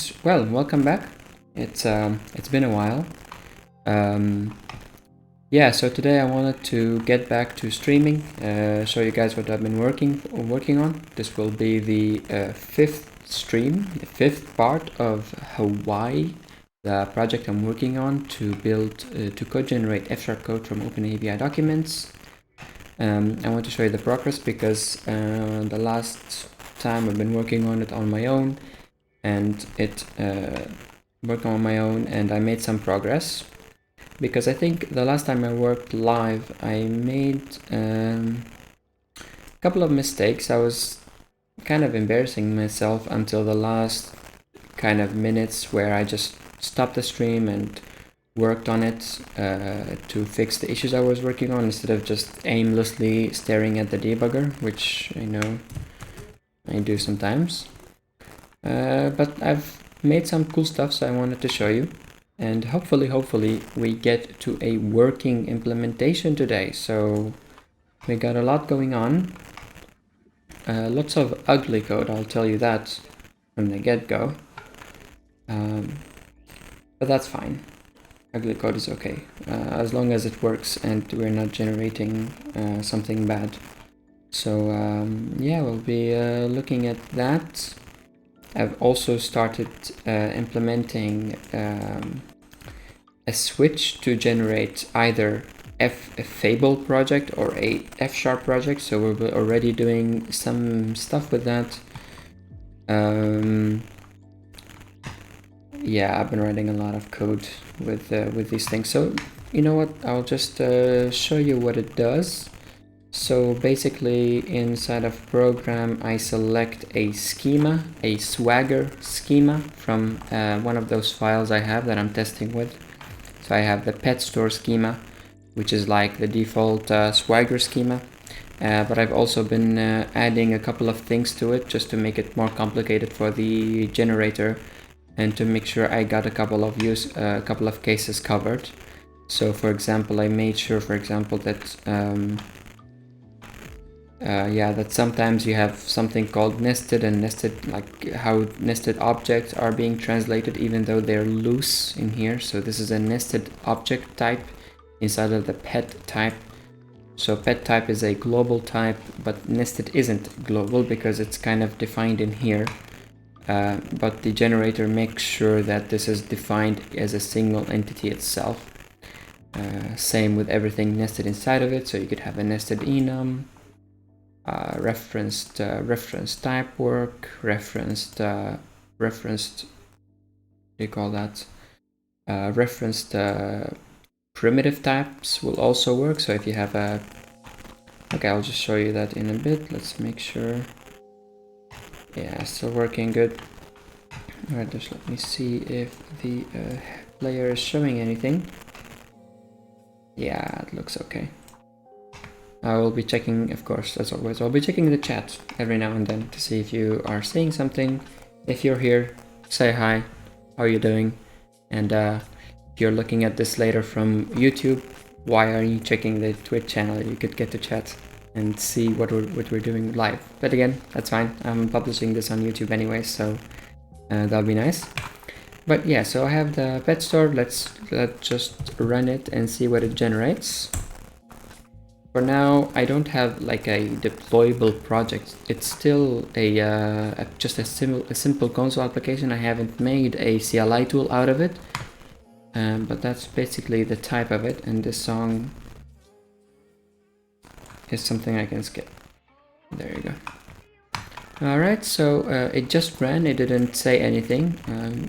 guys, well, welcome back. It's been a while. Yeah, so today I wanted to get back to streaming, show you guys what I've been working on. This will be the fifth stream, the fifth part of Hawaii, the project I'm working on to build to code-generate F# code from OpenAPI documents. I want to show you the progress because the last time I've been working on it on my own, and I made some progress, because I think the last time I worked live I made a couple of mistakes. I was kind of embarrassing myself until the last kind of minutes where I just stopped the stream and worked on it to fix the issues I was working on, instead of just aimlessly staring at the debugger, which I know I do sometimes. But I've made some cool stuff, so I wanted to show you, and hopefully we get to a working implementation today. So we got a lot going on, lots of ugly code, I'll tell you that from the get-go, but that's fine. Ugly code is okay, as long as it works and we're not generating something bad. So yeah, we'll be looking at that. I've also started implementing a switch to generate either a Fable project or a F# project, so we're already doing some stuff with that. Yeah, I've been writing a lot of code with these things, so you know what, I'll just show you what it does. So basically, inside of program, I select a schema, a Swagger schema from one of those files I have that I'm testing with. So I have the pet store schema, which is like the default Swagger schema, but I've also been adding a couple of things to it just to make it more complicated for the generator and to make sure I got a couple of cases covered. So for example, I made sure, for example, that that sometimes you have something called nested, and nested, like how nested objects are being translated even though they're loose in here. So this is a nested object type inside of the pet type. So pet type is a global type, but nested isn't global because it's kind of defined in here. But the generator makes sure that this is defined as a single entity itself. Same with everything nested inside of it. So you could have a nested enum, referenced type work, referenced primitive types will also work. So if you have a, okay, I'll just show you that in a bit. Let's make sure. Yeah, still working good. All right, just let me see if the player is showing anything. Yeah, it looks okay. I will be checking, of course, as always, I'll be checking the chat every now and then to see if you are seeing something. If you're here, say hi, how are you doing? And if you're looking at this later from YouTube, why are you checking the Twitch channel? You could get to chat and see what we're doing live. But again, that's fine. I'm publishing this on YouTube anyway, so that'll be nice. But yeah, so I have the pet store. Let's just run it and see what it generates. For now, I don't have like a deployable project. It's still just a simple console application. I haven't made a CLI tool out of it, but that's basically the type of it. And this song is something I can skip. There you go. Alright, so it just ran, it didn't say anything.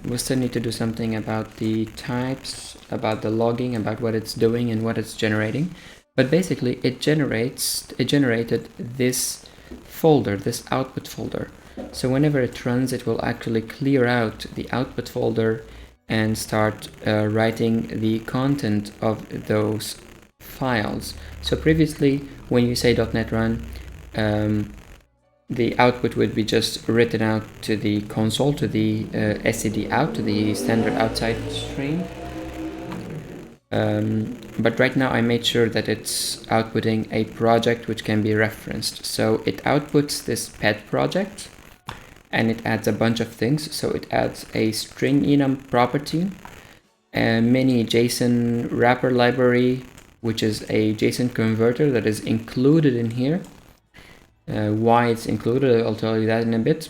We still need to do something about the types, about the logging, about what it's doing and what it's generating. But basically it generated this folder, this output folder. So whenever it runs, it will actually clear out the output folder and start writing the content of those files. So previously, when you say .NET Run, the output would be just written out to the console, to the std out, to the standard outside stream. But right now I made sure that it's outputting a project which can be referenced. So it outputs this pet project, and it adds a bunch of things. So it adds a string enum property, a mini JSON wrapper library, which is a JSON converter that is included in here. Why it's included, I'll tell you that in a bit.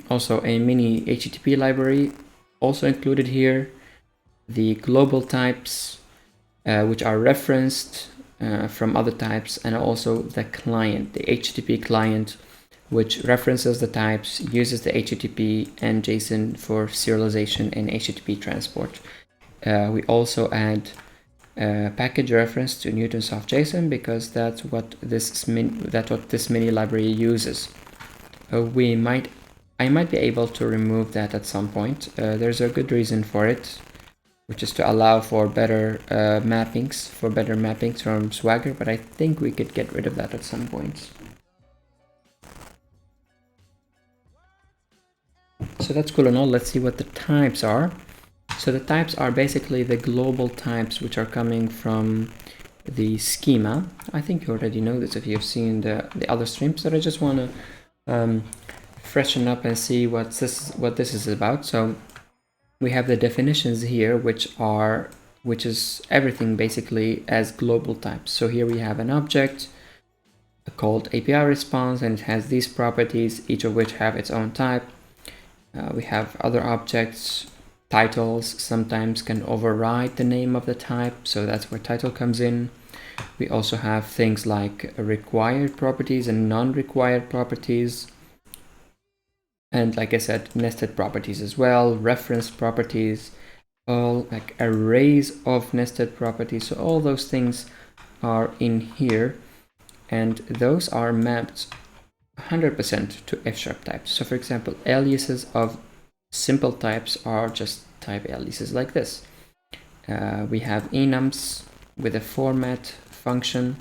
Also a mini HTTP library also included here. The global types, which are referenced from other types, and also the client, the HTTP client, which references the types, uses the HTTP and JSON for serialization and HTTP transport. We also add package reference to Newtonsoft JSON because that's what this mini library uses. I might be able to remove that at some point. There's a good reason for it, which is to allow for better mappings from Swagger, but I think we could get rid of that at some point. So that's cool and all. Let's see what the types are. So the types are basically the global types which are coming from the schema. I think you already know this if you've seen the other streams, but I just want to freshen up and see what this is about. So we have the definitions here, which is everything basically as global types. So here we have an object called API response, and it has these properties, each of which have its own type. We have other objects. Titles sometimes can override the name of the type, so that's where title comes in. We also have things like required properties and non-required properties. And like I said, nested properties as well, reference properties, all like arrays of nested properties. So all those things are in here, and those are mapped 100% to F# types. So for example, aliases of simple types are just type aliases like this. We have enums with a format function.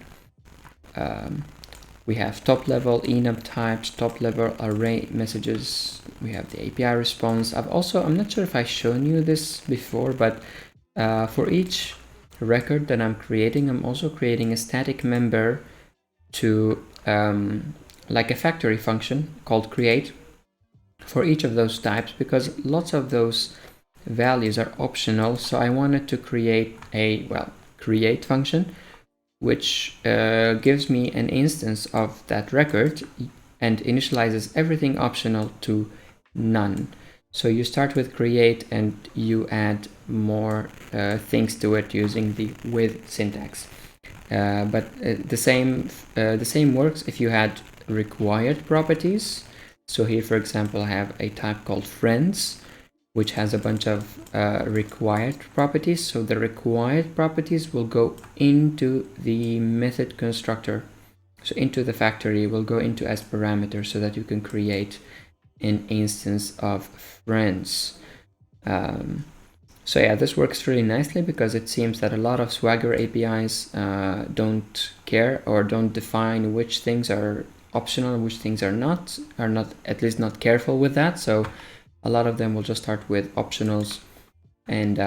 We have top level enum types, top level array messages. We have the API response. I'm not sure if I've shown you this before, but for each record that I'm creating, I'm also creating a static member to like a factory function called create for each of those types, because lots of those values are optional. So I wanted to create a create function which gives me an instance of that record and initializes everything optional to none. So you start with create and you add more things to it using the with syntax. But the same works if you had required properties. So here, for example, I have a type called friends, which has a bunch of required properties. So the required properties will go into the method constructor. So into the factory will go into as parameters so that you can create an instance of friends. So yeah, this works really nicely because it seems that a lot of Swagger APIs don't care or don't define which things are optional and which things are not at least not careful with that. So a lot of them will just start with optionals, and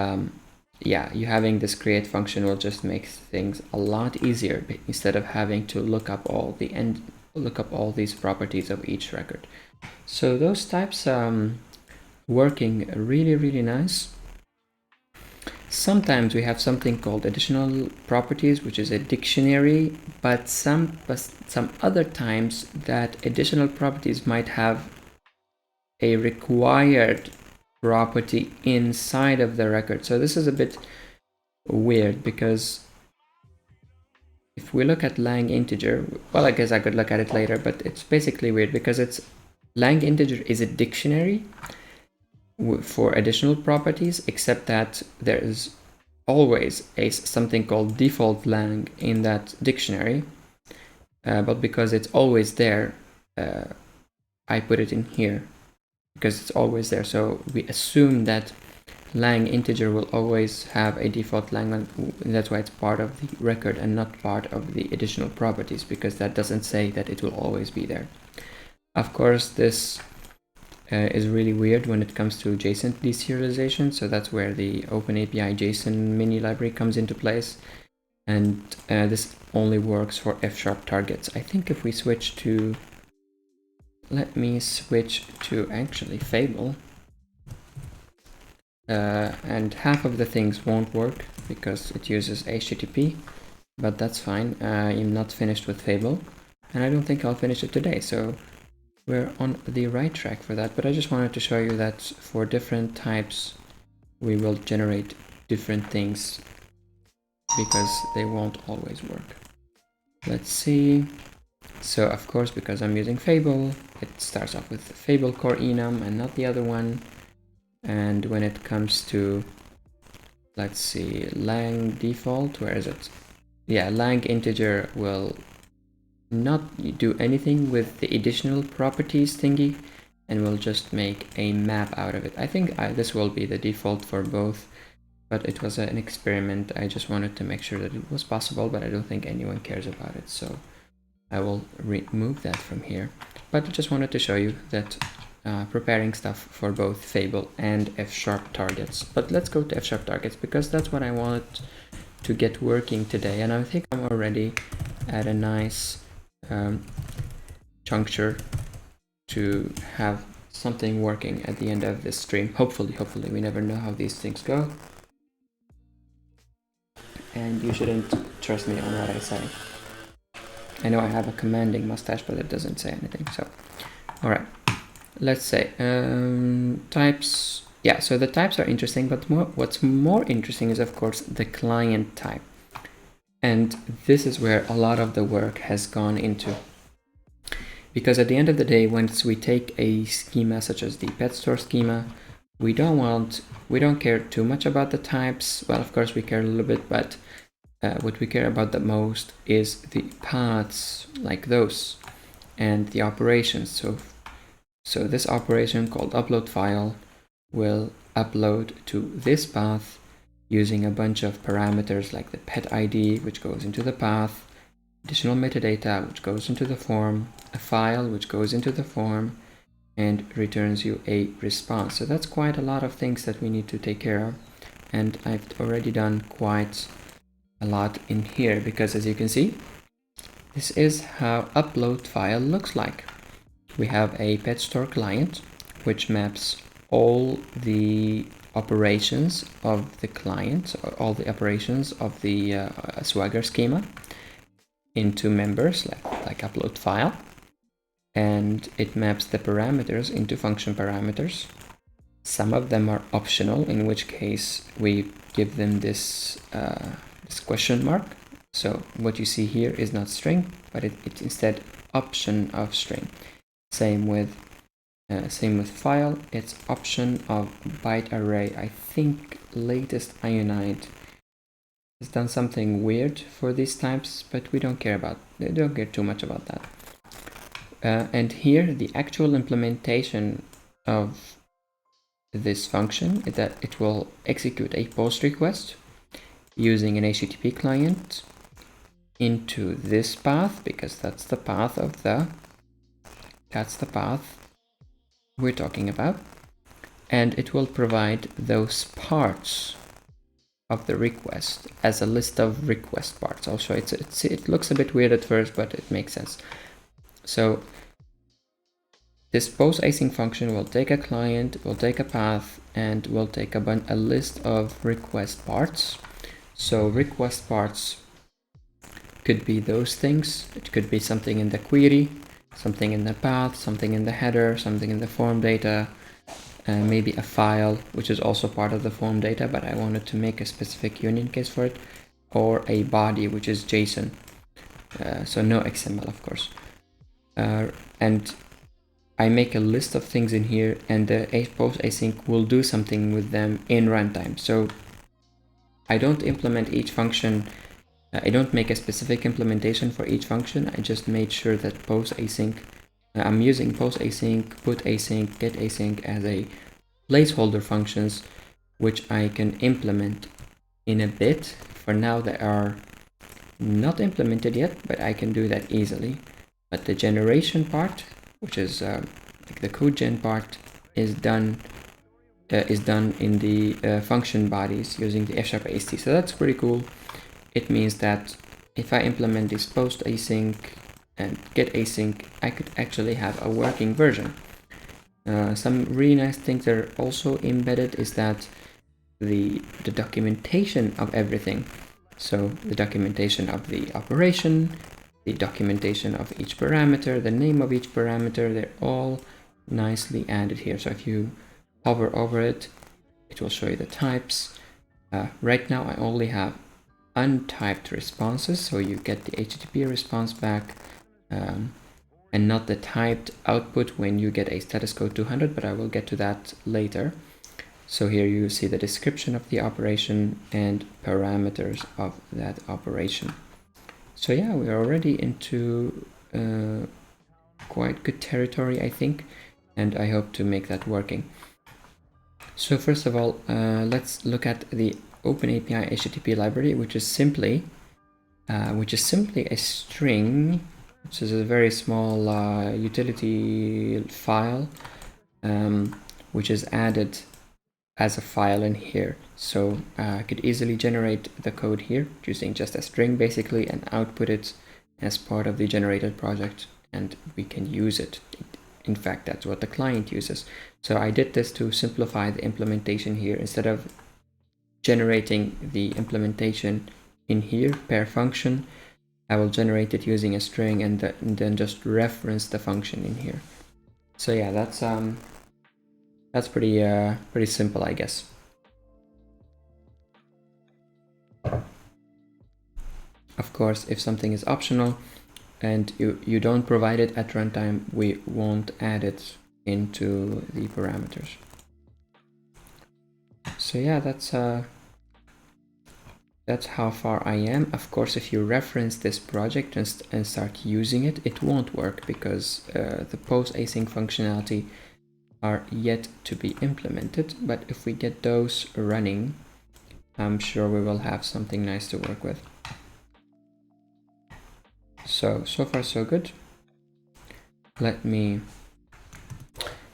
yeah, you having this create function will just make things a lot easier instead of having to look up all these properties of each record. So those types working really nice. Sometimes we have something called additional properties, which is a dictionary, but some other times that additional properties might have a required property inside of the record. So this is a bit weird because if we look at lang integer, well, I guess I could look at it later, but it's basically weird because it's lang integer is a dictionary for additional properties, except that there is always something called default lang in that dictionary, but because it's always there, I put it in here because it's always there. So we assume that lang integer will always have a default lang, and that's why it's part of the record and not part of the additional properties, because that doesn't say that it will always be there. Of course, this is really weird when it comes to JSON deserialization. So that's where the OpenAPI JSON mini library comes into place. And this only works for F# targets. I think if we switch to let me switch to actually Fable. And half of the things won't work because it uses HTTP, but that's fine. I'm not finished with Fable, and I don't think I'll finish it today, so we're on the right track for that. But I just wanted to show you that for different types we will generate different things because they won't always work. Let's see. So of course, because I'm using Fable, it starts off with Fable core enum and not the other one. And when it comes to, let's see, lang default, where is it? Yeah, lang integer will not do anything with the additional properties thingy, and we'll just make a map out of it. I think this will be the default for both, but it was an experiment. I just wanted to make sure that it was possible, but I don't think anyone cares about it, so I will remove that from here. But I just wanted to show you that preparing stuff for both Fable and F# targets. But let's go to F# targets because that's what I wanted to get working today, and I think I'm already at a nice juncture to have something working at the end of this stream. Hopefully, we never know how these things go. And you shouldn't trust me on what I say. I know I have a commanding mustache, but it doesn't say anything, so. All right, let's say types. Yeah, so the types are interesting, but what's more interesting is, of course, the client type. And this is where a lot of the work has gone into. Because at the end of the day, once we take a schema such as the pet store schema, we don't care too much about the types. Well, of course we care a little bit, but what we care about the most is the paths like those and the operations. So this operation called upload file will upload to this path using a bunch of parameters like the pet ID, which goes into the path, additional metadata, which goes into the form, a file, which goes into the form, and returns you a response. So that's quite a lot of things that we need to take care of. And I've already done quite a lot in here because, as you can see, this is how upload file looks like. We have a pet store client, which maps all the operations of the client, all the operations of the Swagger schema into members like upload file, and it maps the parameters into function parameters. Some of them are optional, in which case we give them this question mark. So what you see here is not string, but it's instead option of string. Same with file, it's option of byte array. I think latest Ionide has done something weird for these types, but we don't care too much about that. And here the actual implementation of this function is that it will execute a post request using an HTTP client into this path, because that's the path we're talking about, and it will provide those parts of the request as a list of request parts. Also, it looks a bit weird at first, but it makes sense. So this post async function will take a client, will take a path, and will take a list of request parts. So request parts could be those things. It could be something in the query, something in the path, something in the header, something in the form data, maybe a file, which is also part of the form data, but I wanted to make a specific union case for it, or a body, which is JSON. So no XML, of course. And I make a list of things in here, and the post async will do something with them in runtime. So I don't implement each function. I don't make a specific implementation for each function. I just made sure that post async, I'm using post async, put async, get async as a placeholder functions, which I can implement in a bit. For now, they are not implemented yet, but I can do that easily. But the generation part, which is like the code gen part, is done in the function bodies using the F# AST. So that's pretty cool. It means that if I implement this post async and get async, I could actually have a working version. Some really nice things that are also embedded is that the documentation of everything. So the documentation of the operation, the documentation of each parameter, the name of each parameter, they're all nicely added here. So if you hover over it, it will show you the types. Right now I only have untyped responses, so you get the HTTP response back and not the typed output when you get a status code 200, but I will get to that later. So here you see the description of the operation and parameters of that operation. So yeah, we are already into quite good territory, I think, and I hope to make that working. So first of all, let's look at the OpenAPI HTTP library, which is simply a string, which is a very small utility file, which is added as a file in here. So I could easily generate the code here using just a string basically and output it as part of the generated project, and we can use it. In fact, that's what the client uses. So I did this to simplify the implementation here. Instead of generating the implementation in here per function, I will generate it using a string and then just reference the function in here. So yeah, that's pretty simple, I guess. Of course, if something is optional and you don't provide it at runtime, we won't add it into the parameters. So yeah, that's how far I am. Of course, if you reference this project and start using it, it won't work because the post async functionality are yet to be implemented. But if we get those running, I'm sure we will have something nice to work with. So far so good. Let me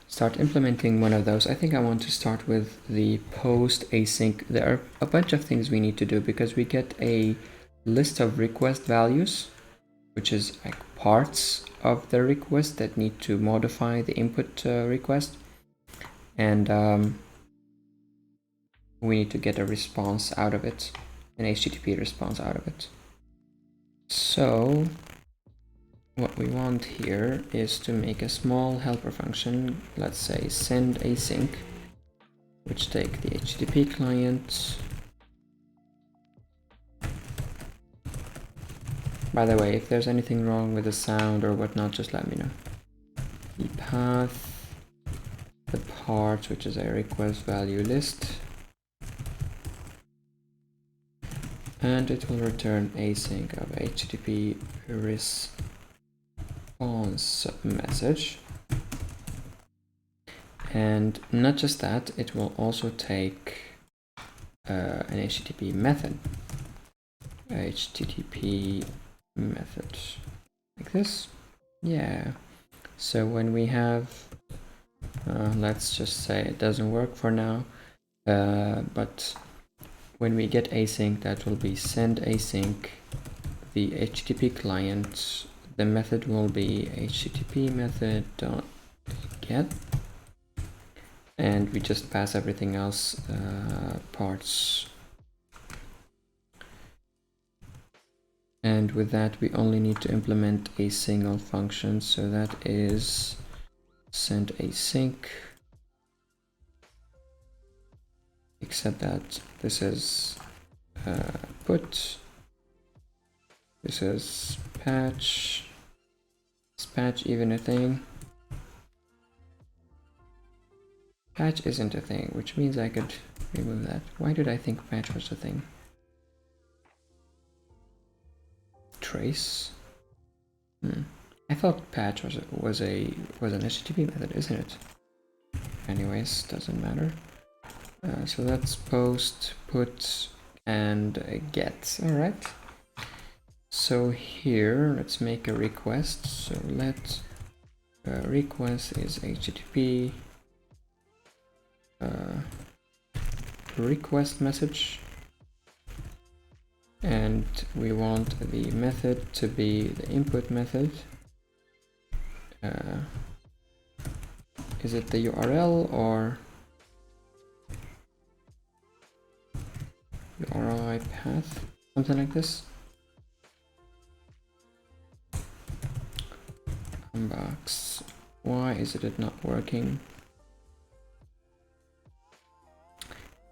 start implementing one of those. I think I want to start with the post async. There are a bunch of things we need to do because we get a list of request values, which is like parts of the request that need to modify the input request, and we need to get a response out of it, an HTTP response out of it. So what we want here is to make a small helper function, let's say send async, which take the HTTP client. By the way, if there's anything wrong with the sound or whatnot, just let me know. The path, the parts, which is a request value list, and it will return async of HTTP response message. And not just that, it will also take an HTTP method. HTTP method like this. Yeah. So when we have, let's just say it doesn't work for now, but when we get async, that will be send async the HTTP client. The method will be HTTP method.get, and we just pass everything else, parts. And with that, we only need to implement a single function. So that is send async, except that this is put, this is patch. Is patch even a thing? Patch isn't a thing, which means I could remove that. Why did I think patch was a thing? Trace. I thought patch was an HTTP method, isn't it? Anyways, doesn't matter. So that's post, put, and get. All right. So here, let's make a request. So let request is HTTP request message, and we want the method to be the input method. Is it the URL or URI path? Something like this. Unbox. Why is it not working?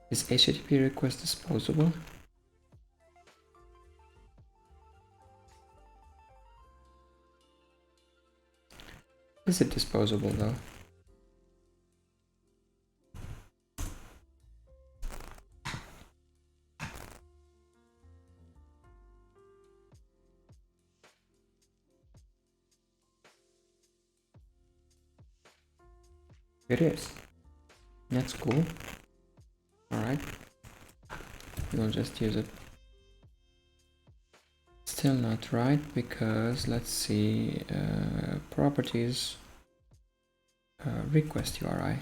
Is HTTP request disposable? Is it disposable though? It is. That's cool. Alright. We'll just use it. Still not right because let's see, properties, request URI.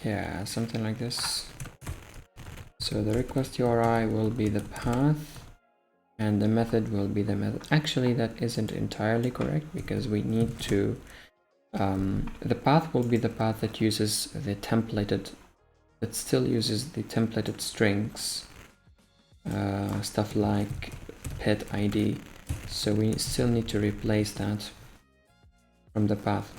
Yeah, something like this. So the request URI will be the path and the method will be the method. Actually, that isn't entirely correct because we need to, the path will be the path that uses the templated, that still uses the templated strings, stuff like pet ID. So we still need to replace that from the path.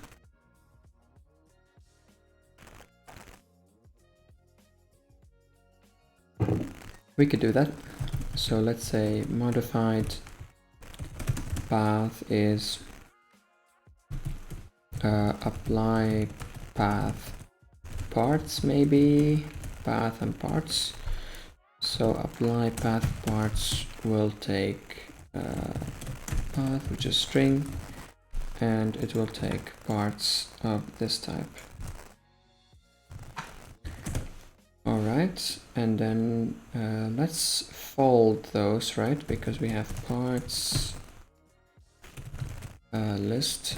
We could do that. So let's say modified path is apply path parts, maybe path and parts. So apply path parts will take path, which is string, and it will take parts of this type. Alright, and then let's fold those, right? Because we have parts, list,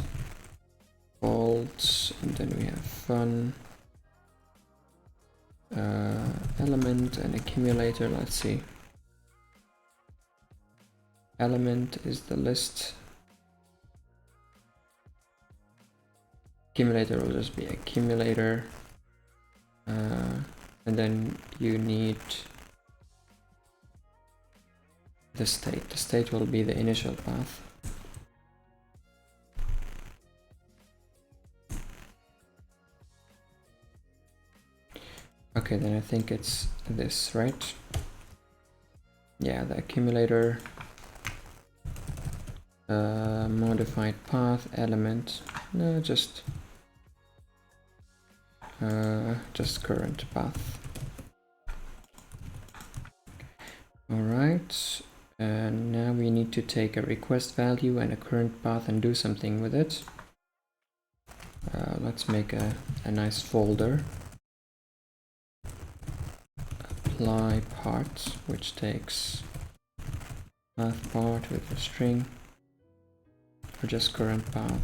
folds, and then we have fun, element and accumulator. Let's see. Element is the list. Accumulator will just be accumulator. And then you need the state. The state will be the initial path. Okay, then I think it's this, right? Yeah, the accumulator, modified path element. No, just current path. All right, and now we need to take a request value and a current path and do something with it. Let's make a nice folder. Apply part, which takes path part with a string, or just current path,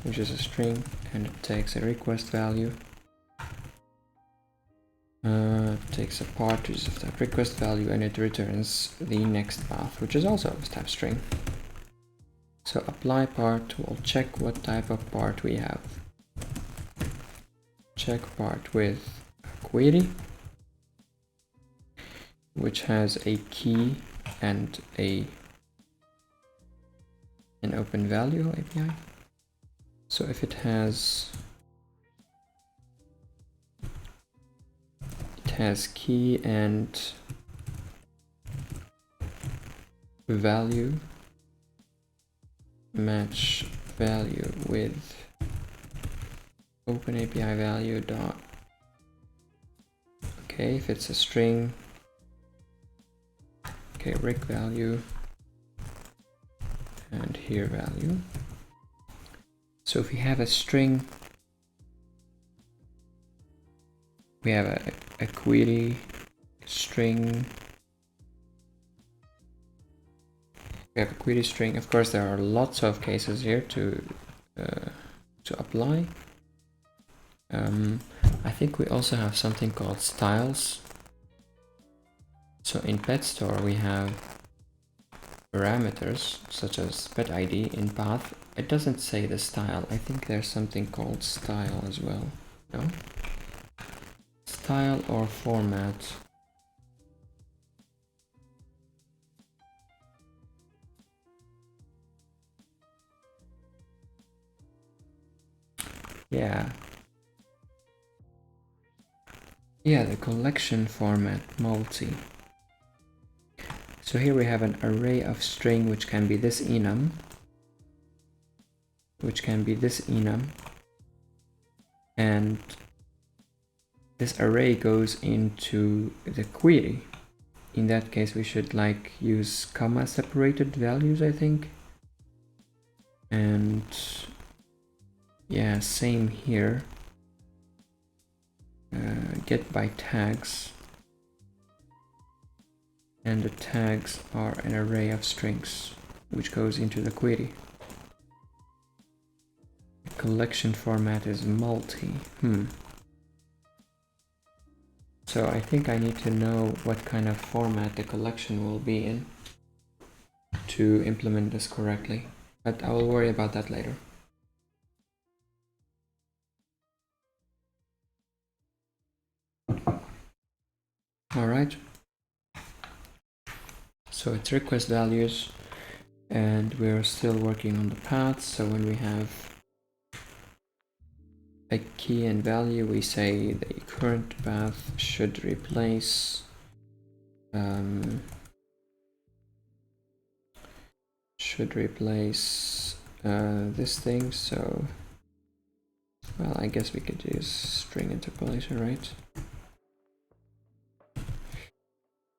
which is a string, and it takes a request value. Takes a part which is of type request value, and it returns the next path, which is also of type string. So apply part will check what type of part we have. Check part with a query, which has a key and an open value API. So if it has key and value, match value with OpenAPI value dot. Okay, if it's a string, okay, rig value and here value. So if we have a string, we have a query string. We have a query string. Of course, there are lots of cases here to apply. I think we also have something called styles. So in pet store we have parameters such as pet ID. In path it doesn't say the style. I think there's something called style as well. No? Style or format. Yeah. Yeah, the collection format, multi. So here we have an array of string which can be this enum, and this array goes into the query. In that case we should like use comma separated values, I think. And yeah, same here. Get by tags, and the tags are an array of strings which goes into the query. The collection format is multi. So I think I need to know what kind of format the collection will be in to implement this correctly, but I will worry about that later. Alright, so it's request values, and we're still working on the paths. So when we have a key and value, we say the current path should replace this thing. So, well, I guess we could use string interpolation, right?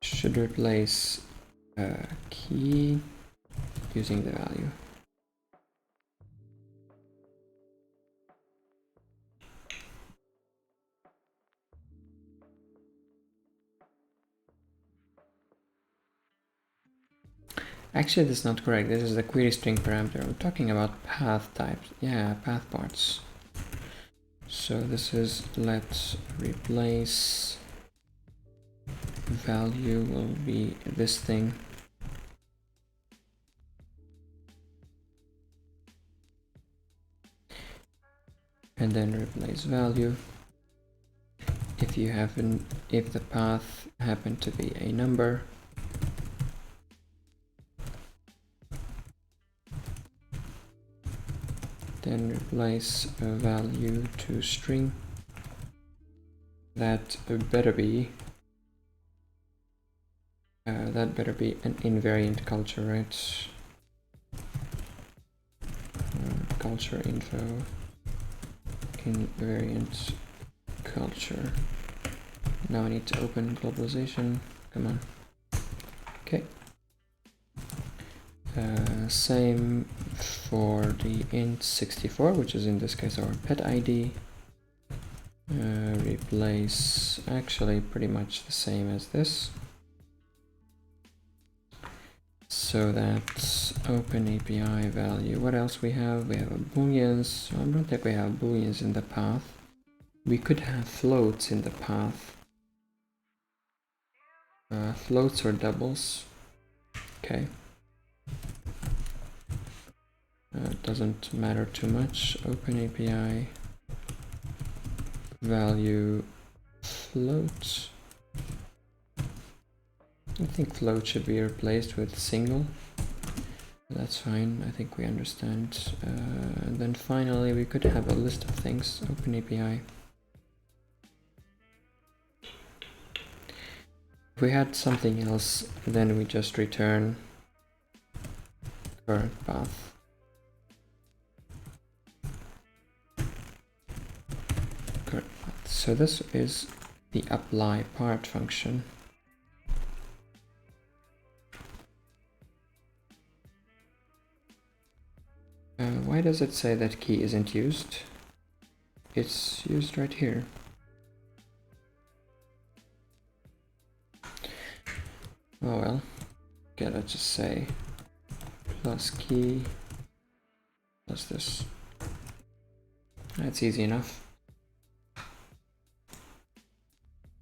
Should replace key using the value. Actually, this is not correct. This is the query string parameter. I'm talking about path types. Yeah, path parts. So this is let's replace value will be this thing. And then replace value. If the path happened to be a number, then replace a value to string. That better be an invariant culture, right? Culture info, invariant culture. Now I need to open globalization. Come on. Okay. Same for the int64, which is in this case our pet ID. Replace actually pretty much the same as this. So that's OpenAPI value. What else we have? We have booleans. So I don't think we have booleans in the path. We could have floats in the path. Floats or doubles. Okay. It doesn't matter too much. OpenAPI value float. I think float should be replaced with single. That's fine. I think we understand. And then finally, we could have a list of things. OpenAPI. If we had something else, then we just return current path. Current path. So this is the apply part function. Why does it say that key isn't used? It's used right here. Oh well. Okay, let's just say plus key plus this. That's easy enough.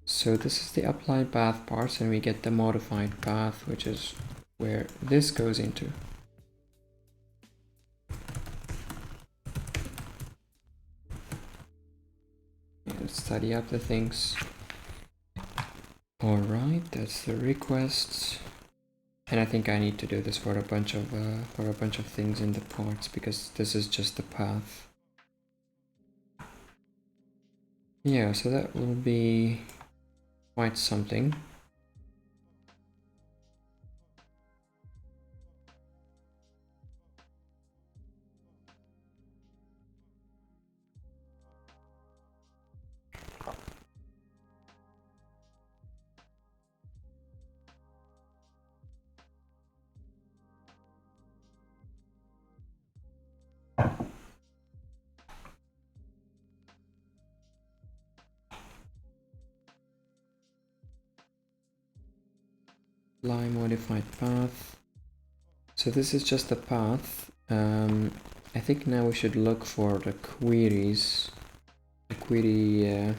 So this is the applied path parts, and we get the modified path, which is where this goes into. Let's tidy up the things. All right, that's the requests. And I think I need to do this for a bunch of things in the parts, because this is just the path. Yeah, so that will be quite something. Apply modified path. So this is just the path. I think now we should look for the queries. The query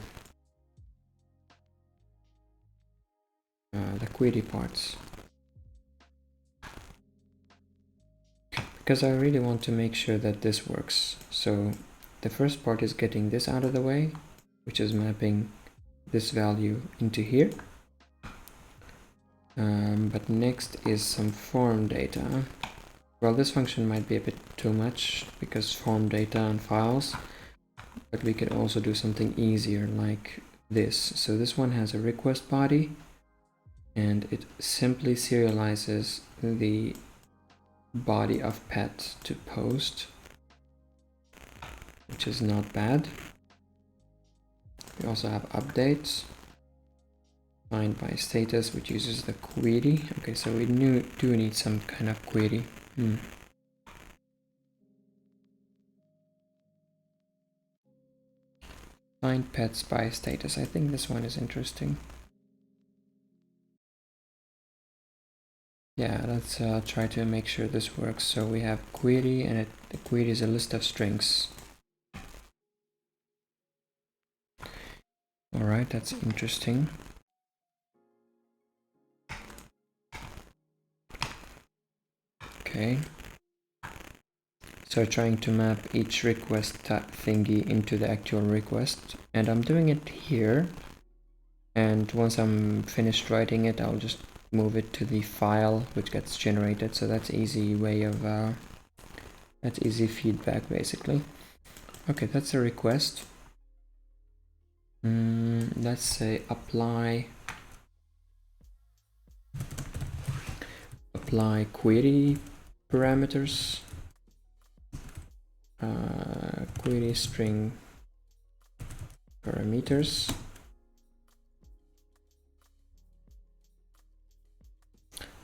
parts. Because I really want to make sure that this works. So the first part is getting this out of the way, which is mapping this value into here. But next is some form data. Well, this function might be a bit too much because form data and files, but we could also do something easier like this. So this one has a request body, and it simply serializes the body of pet to post, which is not bad. We also have updates, find by status, which uses the query. Okay, so we do need some kind of query. Find pets by status. I think this one is interesting. Yeah, let's try to make sure this works. So we have query, and the query is a list of strings. All right, that's interesting. Okay. So trying to map each request thingy into the actual request, and I'm doing it here. And once I'm finished writing it, I'll just move it to the file which gets generated. So that's easy way of that's easy feedback basically. Okay, that's a request. Let's say apply query parameters, query string parameters.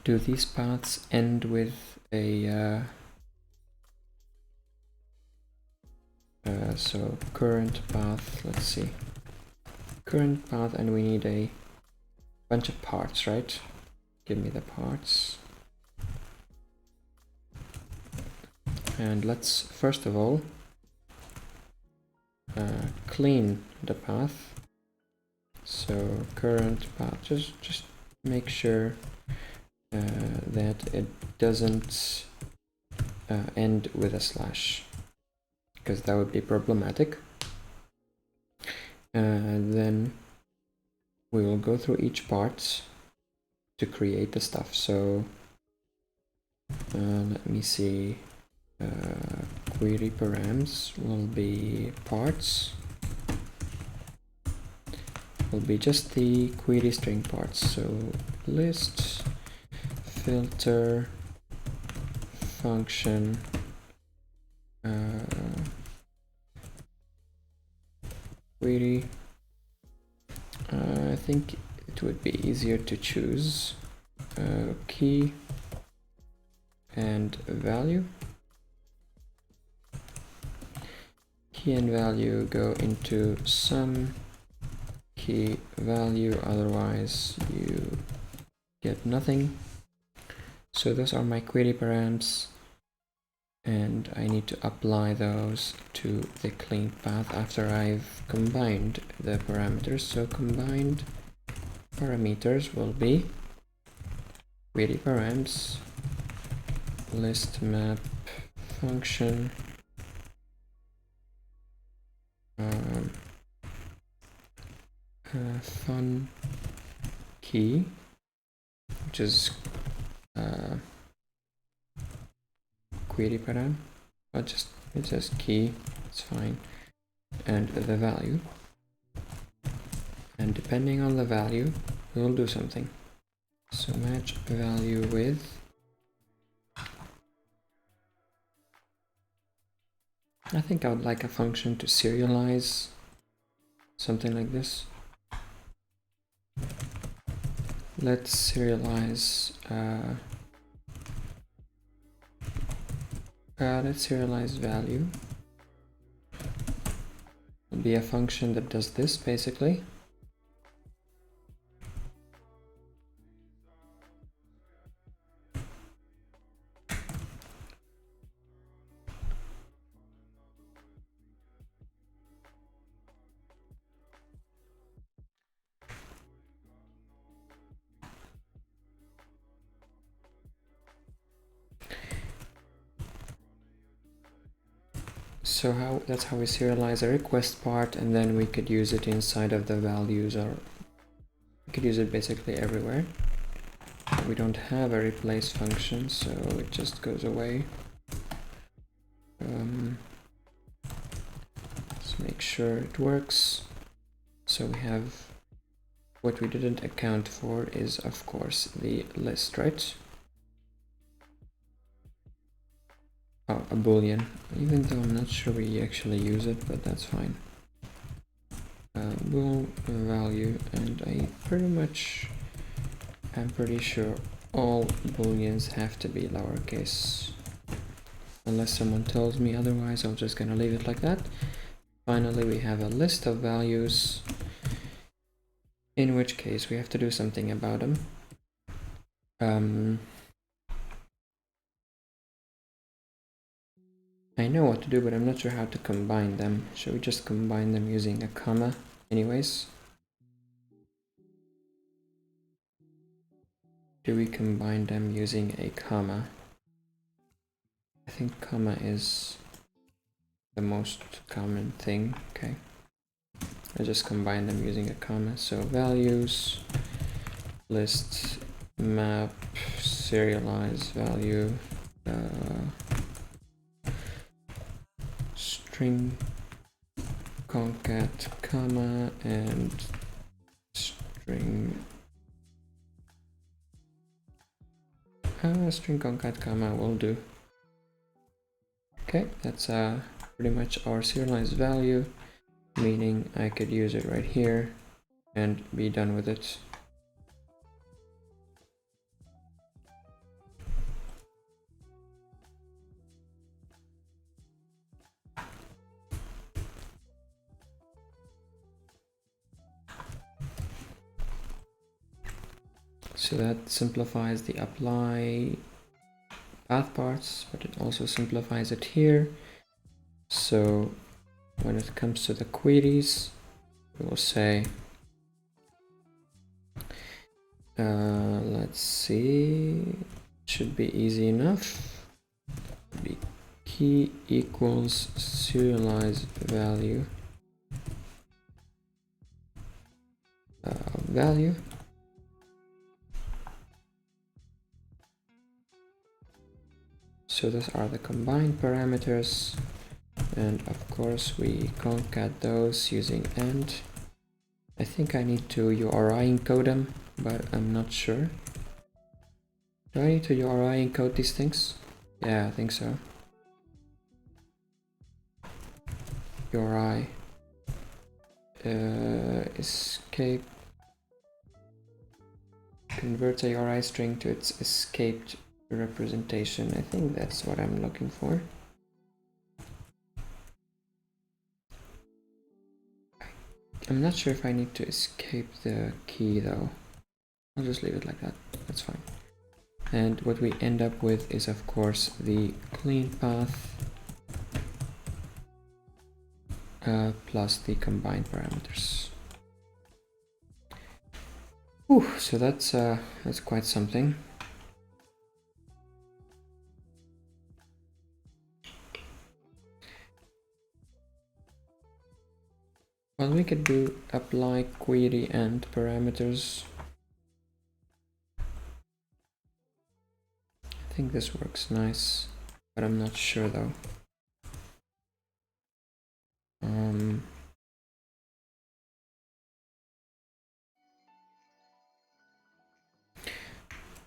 Do these paths end with a so current path, let's see, current path, and we need a bunch of parts, right? Give me the parts. And let's first of all clean the path. So current path, just make sure that it doesn't end with a slash, because that would be problematic. Then we will go through each part to create the stuff. So let me see. Query params will be parts, will be just the query string parts. So list, filter, function, query. I think it would be easier to choose key and value. Key and value go into some key value, otherwise you get nothing. So those are my query params, and I need to apply those to the clean path after I've combined the parameters. So combined parameters will be query params list map function fun key, which is query param, but just it says key, it's fine, and the value, and depending on the value we'll do something. So match value with I think I would like a function to serialize something like this. Let's serialize value. It'll be a function that does this basically. So that's how we serialize a request part, and then we could use it inside of the values, or we could use it basically everywhere. We don't have a replace function, so it just goes away. Let's make sure it works. So we have what we didn't account for is of course the list, right? Oh, a boolean, even though I'm not sure we actually use it, but that's fine. Bool value, and I'm pretty sure all booleans have to be lowercase. Unless someone tells me otherwise, I'm just gonna leave it like that. Finally, we have a list of values, in which case we have to do something about them. I know what to do, but I'm not sure how to combine them. Should we just combine them using a comma anyways? Do we combine them using a comma? I think comma is the most common thing. Okay, I just combine them using a comma. So values, list, map, serialize value, string concat comma, and string concat comma will do. Okay, that's pretty much our serialized value, meaning I could use it right here and be done with it. So that simplifies the apply path parts, but it also simplifies it here. So when it comes to the queries, we will say, let's see, it should be easy enough. Be key equals serialize value value. So those are the combined parameters, and of course we concat those using AND. I think I need to URI encode them, but I'm not sure. Do I need to URI encode these things? Yeah, I think so. URI escape converts a URI string to its escaped representation. I think that's what I'm looking for. I'm not sure if I need to escape the key though. I'll just leave it like that. That's fine. And what we end up with is, of course, the clean path plus the combined parameters. Whew, so that's quite something. Well, we could do apply query and parameters. I think this works nice, but I'm not sure though.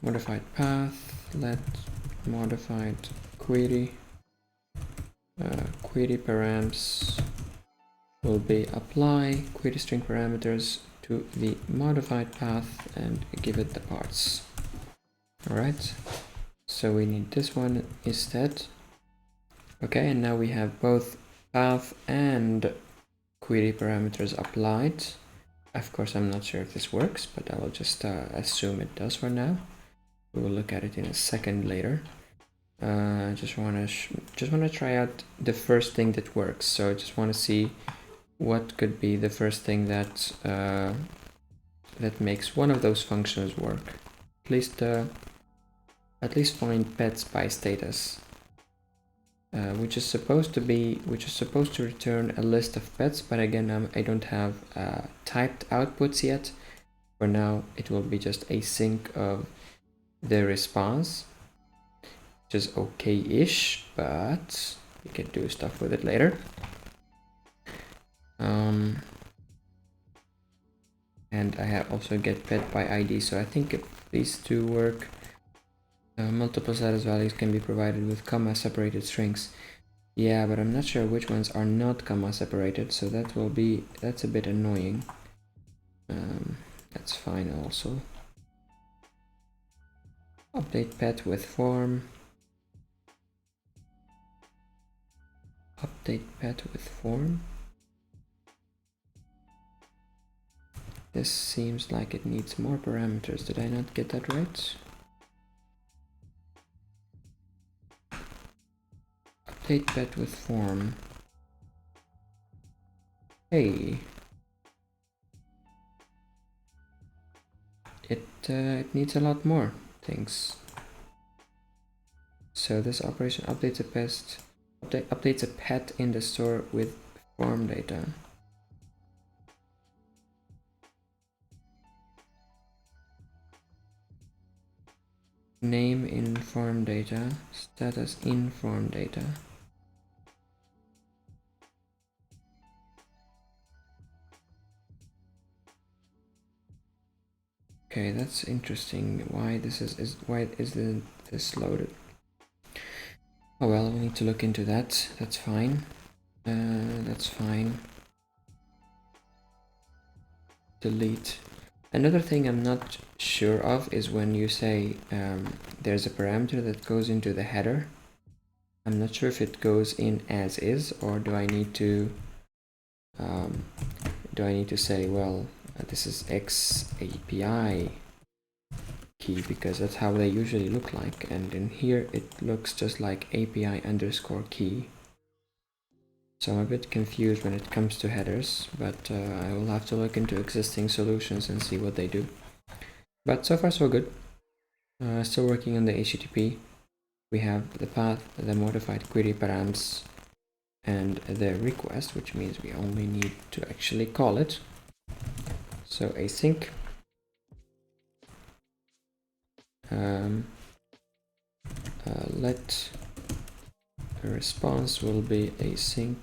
Modified path, let modified query, query params will be apply query string parameters to the modified path and give it the parts. All right, so we need this one instead. Okay, and now we have both path and query parameters applied. Of course, I'm not sure if this works, but I will just assume it does for now. We will look at it in a second later. Just wanna try out the first thing that works. So I just want to see what could be the first thing that that makes one of those functions work. At least find pets by status, which is supposed to return a list of pets. But again, I don't have typed outputs yet. For now, it will be just a sync of the response, which is okay-ish, but we can do stuff with it later. And I have also get pet by ID, so I think if these two work, multiple status values can be provided with comma separated strings. Yeah, but I'm not sure which ones are not comma separated, so that's a bit annoying. That's fine also. Update pet with form. Update pet with form. This seems like it needs more parameters. Did I not get that right? Update pet with form. Hey. It needs a lot more things. So this operation updates a pet in the store with form data. Name in form data, status in form data. Okay, that's interesting. Why isn't this loaded? Oh well, we need to look into that. That's fine. That's fine. Delete. Another thing I'm not sure of is when you say there's a parameter that goes into the header. I'm not sure if it goes in as is, or do I need to say, well, this is X API key, because that's how they usually look like, and in here it looks just like API underscore key. So I'm a bit confused when it comes to headers, but I will have to look into existing solutions and see what they do. But so far so good. Still working on the HTTP. We have the path, the modified query params, and the request, which means we only need to actually call it. So async. Let the response will be async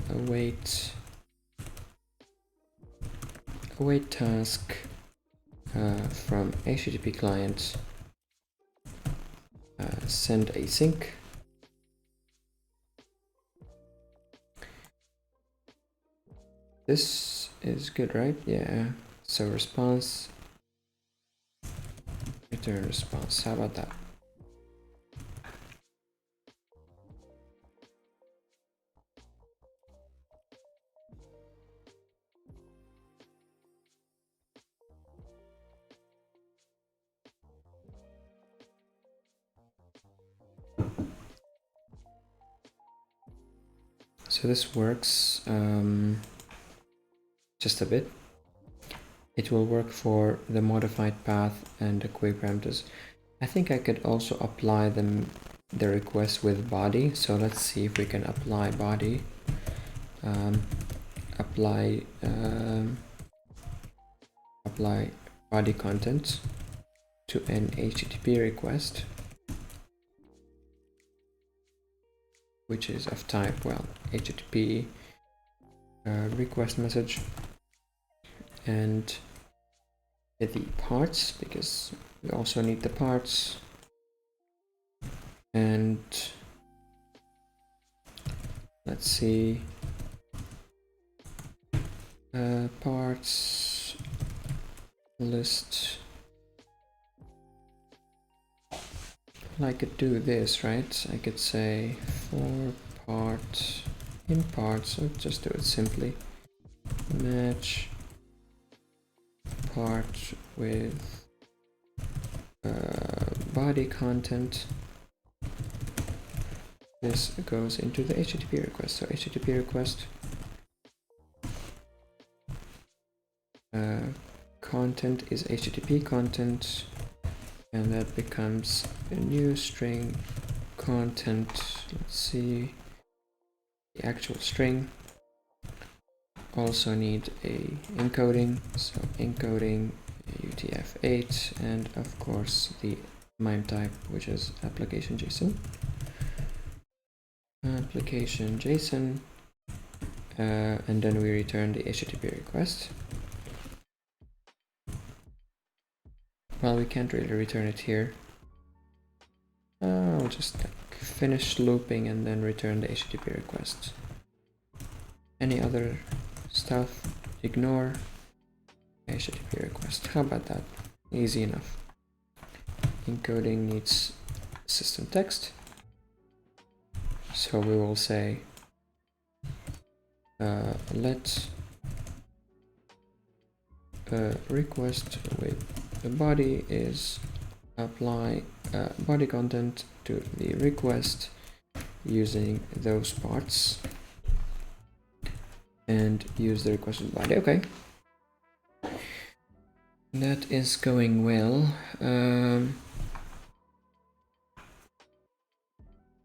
await task from HTTP client, send async. This is good, right? Yeah. So response, return response. How about that? So this works just a bit. It will work for the modified path and the query parameters. I think I could also apply the request with body. So let's see if we can apply body. Apply body content to an HTTP request, which is of type, well, HTTP request message, and the parts, because we also need the parts, and let's see, parts list. Well, I could do this, right? I could say for part in parts, so just do it simply. Match part with body content. This goes into the HTTP request. So HTTP request content is HTTP content, and that becomes a new string content. Let's see, the actual string. Also need a encoding, so encoding UTF-8, and of course the MIME type, which is application JSON. Application JSON, and then we return the HTTP request. Well, we can't really return it here. I'll just finish looping and then return the HTTP request. Any other stuff, ignore HTTP request. How about that? Easy enough. Encoding needs system text. So we will say let request with the body is apply body content to the request using those parts and use the request with body. Okay, that is going well.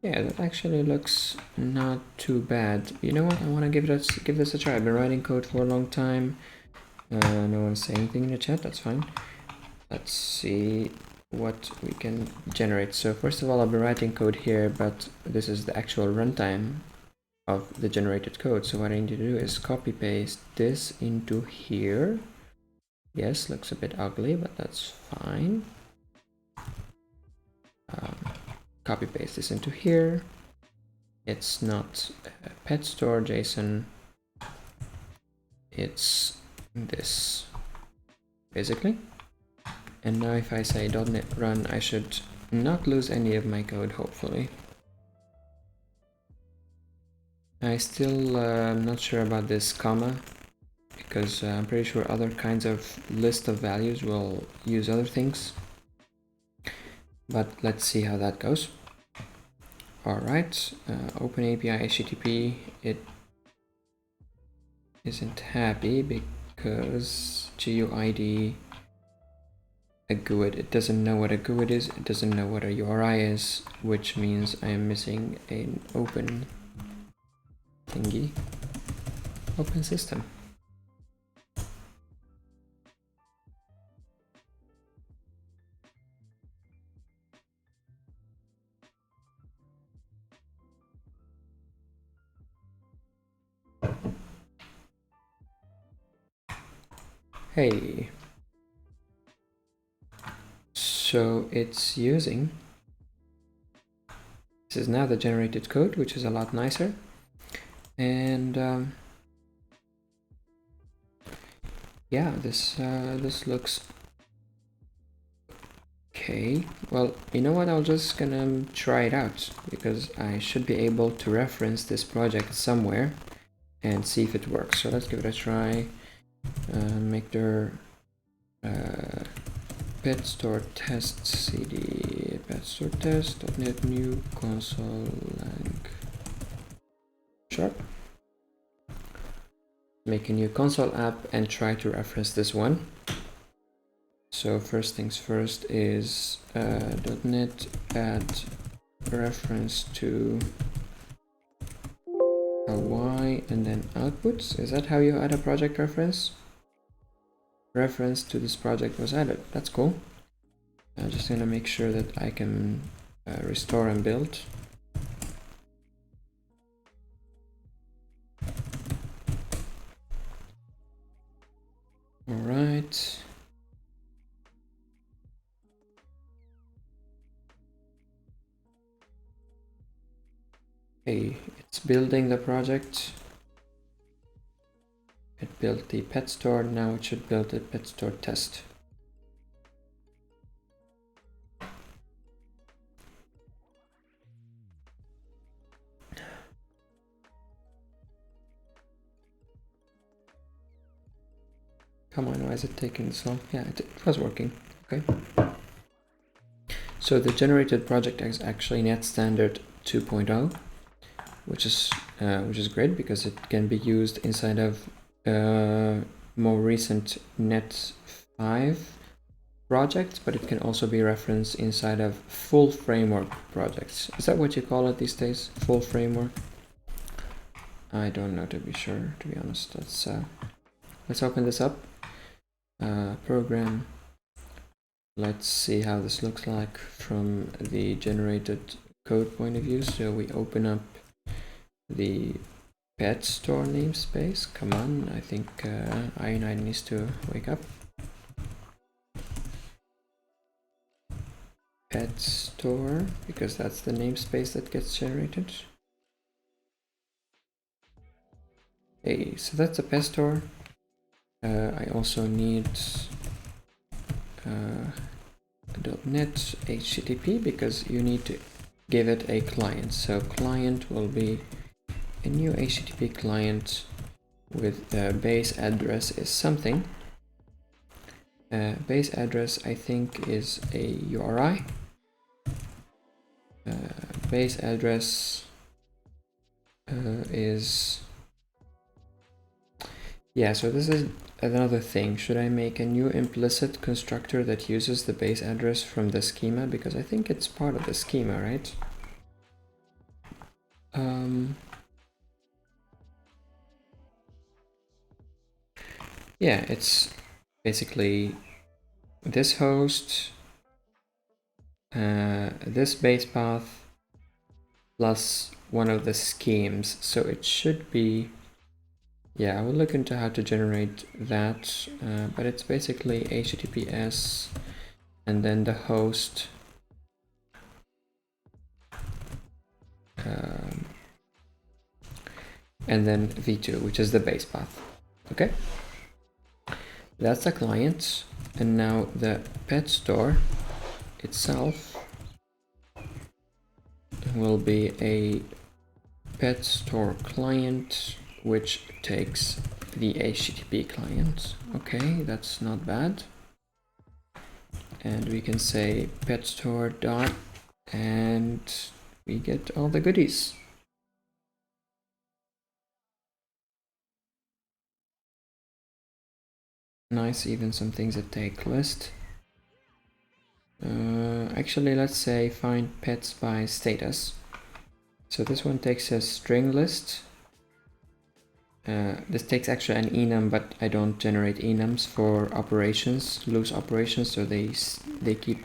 Yeah, that actually looks not too bad. You know what? I want to give this a try. I've been writing code for a long time. No one saying anything in the chat. That's fine. Let's see what we can generate. So first of all, I'll be writing code here, but this is the actual runtime of the generated code. So what I need to do is copy paste this into here. Yes, looks a bit ugly, but that's fine. Copy paste this into here. It's not a pet store JSON. It's this, basically. And now if I say .NET run, I should not lose any of my code, hopefully. I still am not sure about this comma, because I'm pretty sure other kinds of list of values will use other things. But let's see how that goes. Alright, OpenAPI HTTP, it isn't happy because GUID a GUID. It doesn't know what a GUID is, it doesn't know what a URI is, which means I am missing an open thingy, open system. Hey. So it's using, this is now the generated code, which is a lot nicer. And yeah, this looks okay. Well, you know what, I'll just gonna try it out, because I should be able to reference this project somewhere and see if it works. So let's give it a try. Make their pet store test cd pet store test .NET new console lang sharp. make a new console app and try to reference this one. So first things first is .NET add reference to a Y and then outputs. Is that how you add a project reference? Reference to this project was added. That's cool. I'm just gonna make sure that I can restore and build. All right. Okay, it's building the project. It built the pet store. Now it should build the pet store test. Come on, why is it taking so long? Yeah, it was working. Okay. So the generated project is actually Net Standard 2.0, which is great because it can be used inside of more recent Net 5 projects, but it can also be referenced inside of full framework projects. Is that what you call it these days? Full framework? I don't know, to be sure, to be honest. Let's open this up. Program. Let's see how this looks like from the generated code point of view. So we open up the pet store namespace. Come on, I think I9 needs to wake up. Pet store, because that's the namespace that gets generated. Hey, so that's a pet store. I also need .NET HTTP because you need to give it a client. So client will be a new HTTP client with the base address is something. Base address I think is a URI. Base address is, yeah, so this is another thing. Should I make a new implicit constructor that uses the base address from the schema? Because I think it's part of the schema, right? Yeah, it's basically this host, this base path, plus one of the schemes. So it should be, yeah, I will look into how to generate that, but it's basically HTTPS and then the host, and then v2, which is the base path. Okay, that's the client. And now the pet store itself will be a pet store client, which takes the HTTP client. Okay, that's not bad. And we can say pet store dot, and we get all the goodies. Nice, even some things that take list. Actually, let's say find pets by status. So this one takes a string list. This takes actually an enum, but I don't generate enums for operations, loose operations, so they keep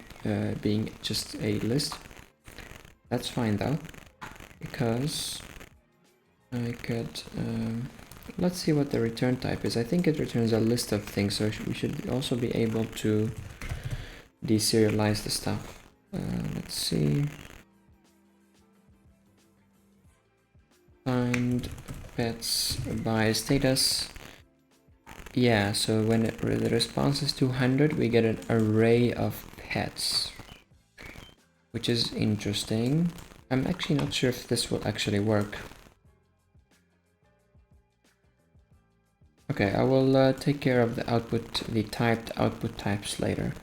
being just a list. That's fine though, because I could, let's see what the return type is. I think it returns a list of things, so we should also be able to deserialize the stuff. Let's see. Find pets by status. Yeah, so when the response is 200, we get an array of pets, which is interesting. I'm actually not sure if this will actually work. Okay, I will take care of the output, the typed output types later,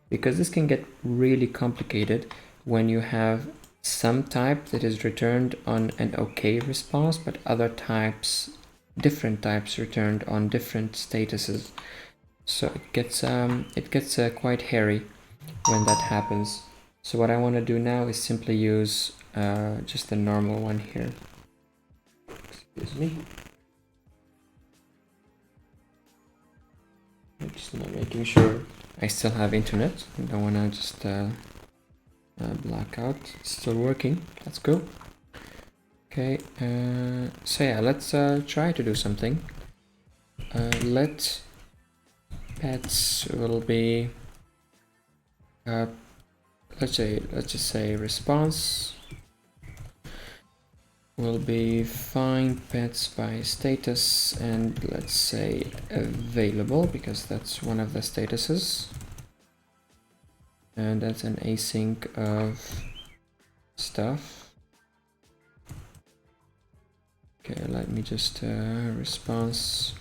because this can get really complicated when you have some type that is returned on an OK response, but other types different types returned on different statuses. So it gets quite hairy when that happens. So what I want to do now is simply use just the normal one here. Excuse me. I'm just making sure I still have internet. I don't want to just black out. It's still working. Let's go. Okay. So yeah, let's try to do something. Let pets will be let's just say response will be find pets by status, and let's say available because that's one of the statuses, and that's an async of stuff. Okay, let me just response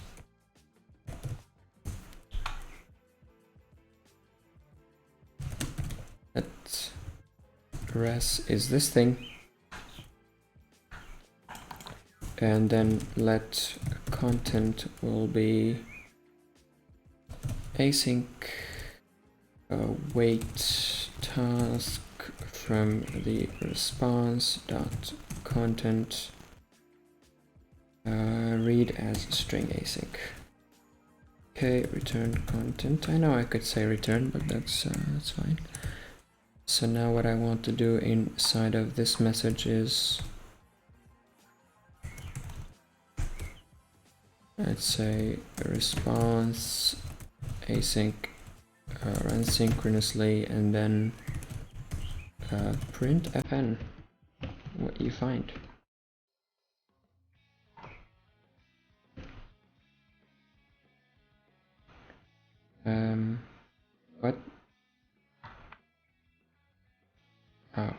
let res is this thing, and then let content will be async wait task from the response dot content read as string async. Okay, return content. I know I could say return, but that's fine. So now what I want to do inside of this message is, let's say response async run synchronously, and then print fn what you find. What? Oh.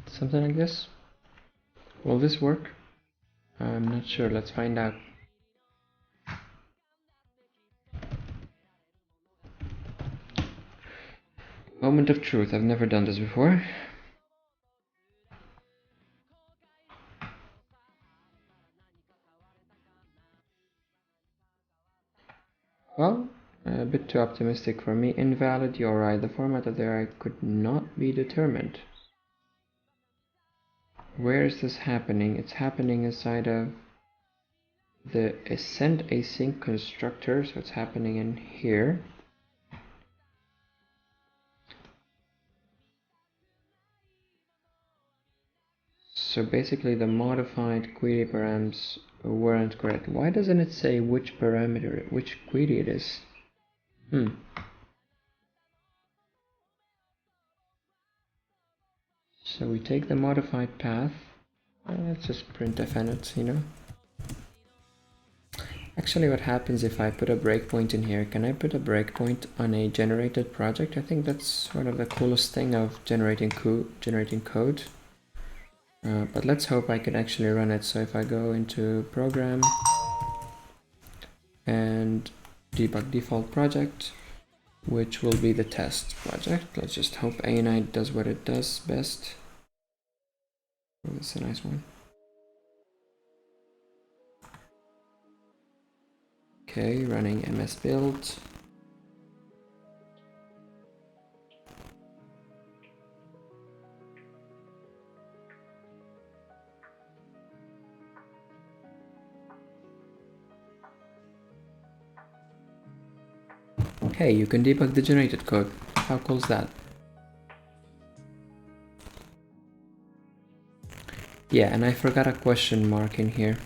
Something like this? Will this work? I'm not sure. Let's find out. Moment of truth. I've never done this before. Well, a bit too optimistic for me. Invalid URI. The format of the URI could not be determined. Where is this happening? It's happening inside of the send async constructor, so it's happening in here. So basically the modified query params weren't correct. Why doesn't it say which parameter, which query it is? So we take the modified path. Let's just print fn it, you know. Actually, what happens if I put a breakpoint in here? Can I put a breakpoint on a generated project? I think that's one of the coolest thing of generating code. But let's hope I can actually run it. So if I go into program and debug default project, which will be the test project. Let's just hope A9 does what it does best. Oh, that's a nice one. Okay, running ms build. Hey, you can debug the generated code. How cool is that? Yeah, and I forgot a question mark in here,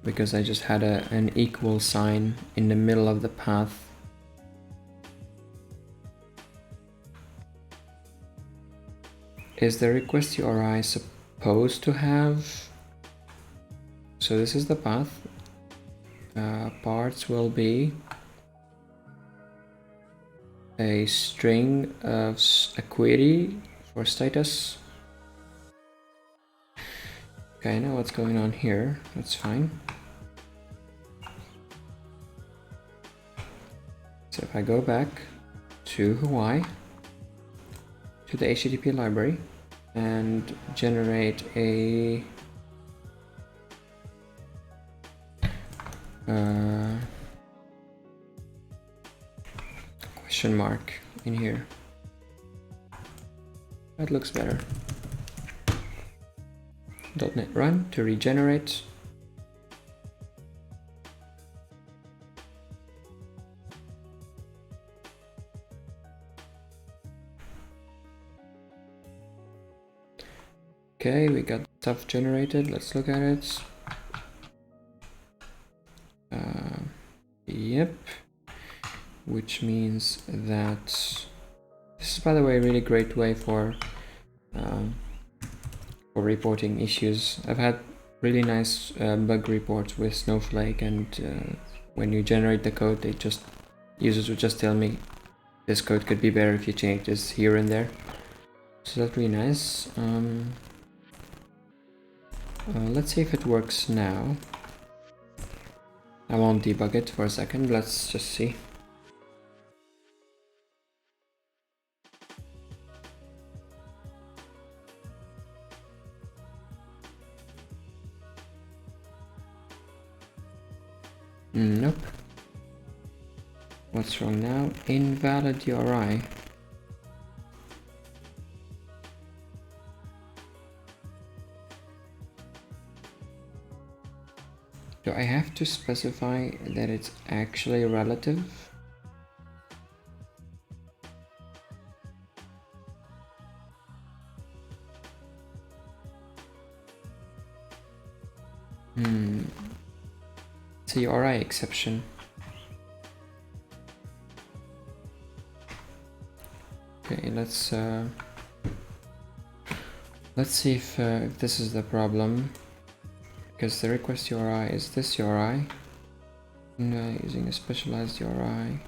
because I just had an equal sign in the middle of the path. Is the request URI supposed to have... So this is the path. Parts will be a string of a query for status. Okay, I know what's going on here. That's fine. So if I go back to Hawaii, to the HTTP library and generate a question mark in here. That looks better. .NET Run to regenerate. Okay, we got stuff generated. Let's look at it. Yep. Which means that this is, by the way, a really great way for reporting issues. I've had really nice bug reports with Snowflake, and when you generate the code, users would just tell me this code could be better if you change this here and there. So that's really nice. Let's see if it works now. I won't debug it for a second. Let's just see. Nope. What's wrong now? Invalid URI. Do I have to specify that it's actually relative? It's a URI exception. Okay, let's see if this is the problem, because the request URI is this URI, and using a specialized URI.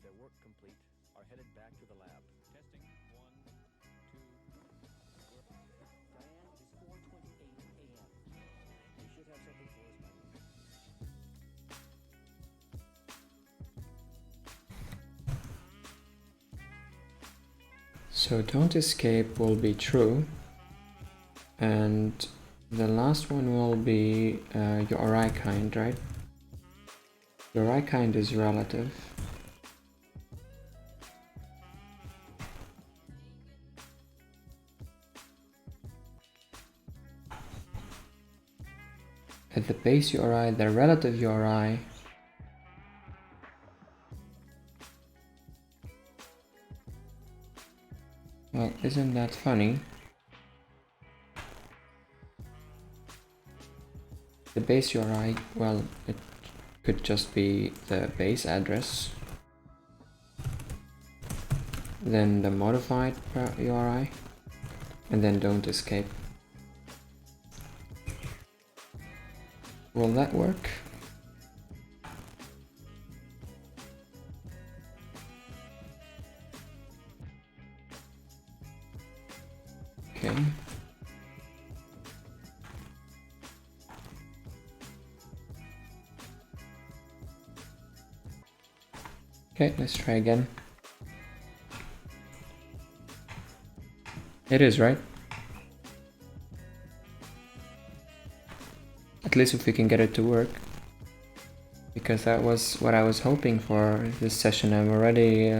Their work complete, are headed back to the lab. Testing 1, 2. Diane, it's 4:28 a.m. You should have something for us by So don't escape will be true, and the last one will be URI kind, right? URI kind is relative. At the base URI, the relative URI well, isn't that funny? The base URI, well, it could just be the base address, then the modified URI, and then don't escape. Will that work? Okay. Okay, let's try again. It is, right? At least if we can get it to work. Because that was what I was hoping for this session. I've already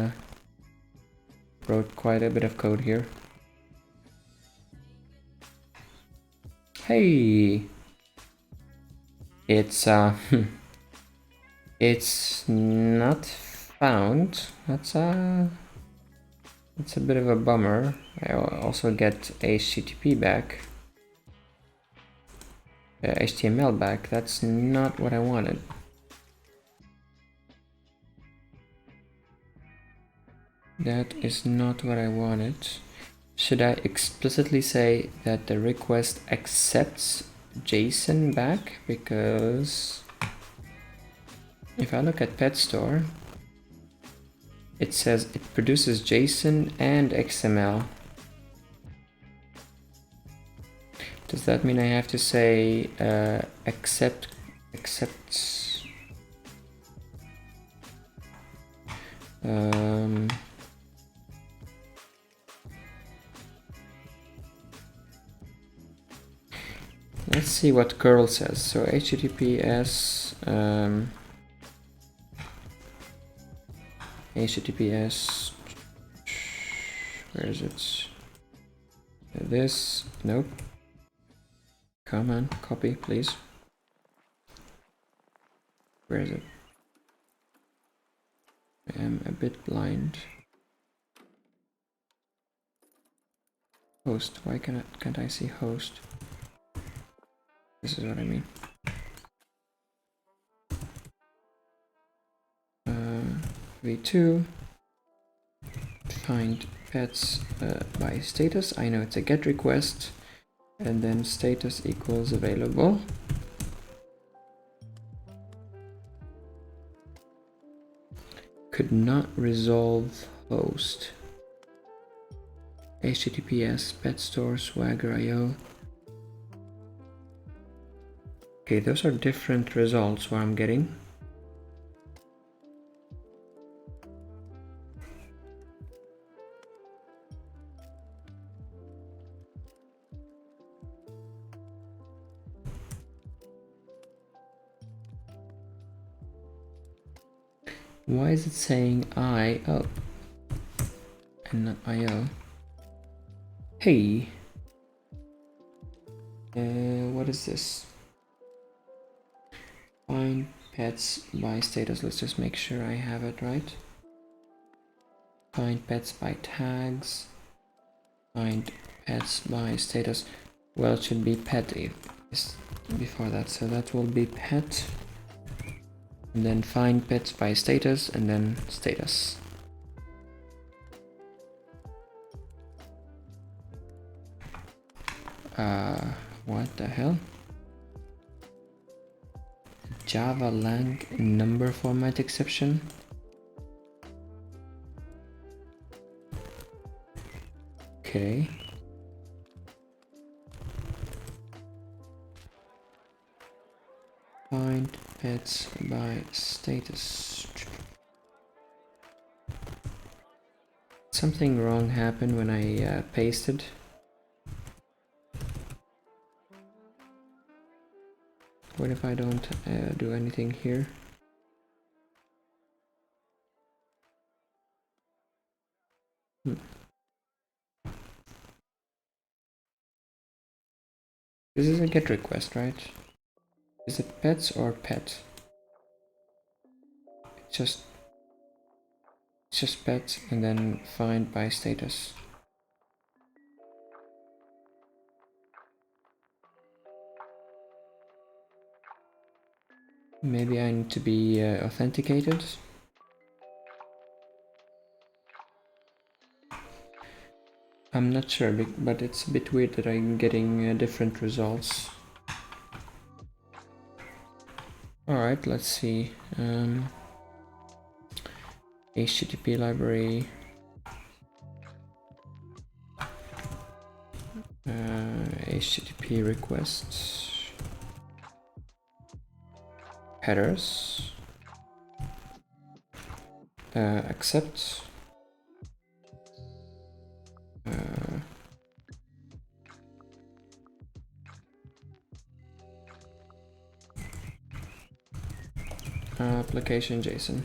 wrote quite a bit of code here. Hey! It's it's not found. That's a bit of a bummer. I also get HTTP back. HTML back. That's not what I wanted. That is not what I wanted. Should I explicitly say that the request accepts JSON back? Because if I look at pet store, it says it produces JSON and XML. Does that mean I have to say accepts? Let's see what curl says. So HTTPS HTTPS, where is it? This, nope. Come on, copy, please. Where is it? I am a bit blind. Host, why can't I see host? This is what I mean. V2, find pets by status. I know it's a GET request, and then status equals available. Could not resolve host. HTTPS, pet store, swagger.io. Okay, those are different results what I'm getting. Why is it saying IO and not IO? Hey, what is this? Find pets by status. Let's just make sure I have it right. Find pets by tags. Find pets by status. Well, it should be pet before that, so that will be pet. And then find pets by status, and then status. What the hell? Java lang number format exception. Okay. Find pets by status. Something wrong happened when I pasted. What if I don't do anything here? This is a GET request, right? Is it pets or pet? It's just pets and then find by status. Maybe I need to be authenticated. I'm not sure, but it's a bit weird that I'm getting different results. Alright, let's see. HTTP library. HTTP requests. Headers. Accept. Application JSON.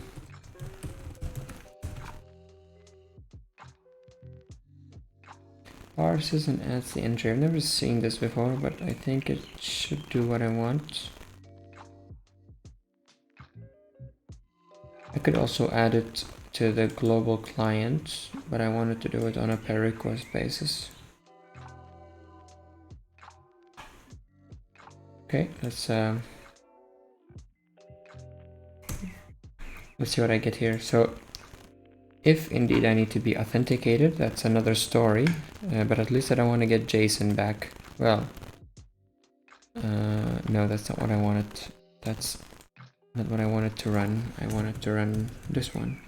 Parses and adds the entry. I've never seen this before, but I think it should do what I want. I could also add it to the global client, but I wanted to do it on a per request basis. Okay, let's see what I get here. So if indeed I need to be authenticated, that's another story, but at least I don't want to get JSON back. Well, no, that's not what I wanted. That's not what I wanted to run. I wanted to run this one.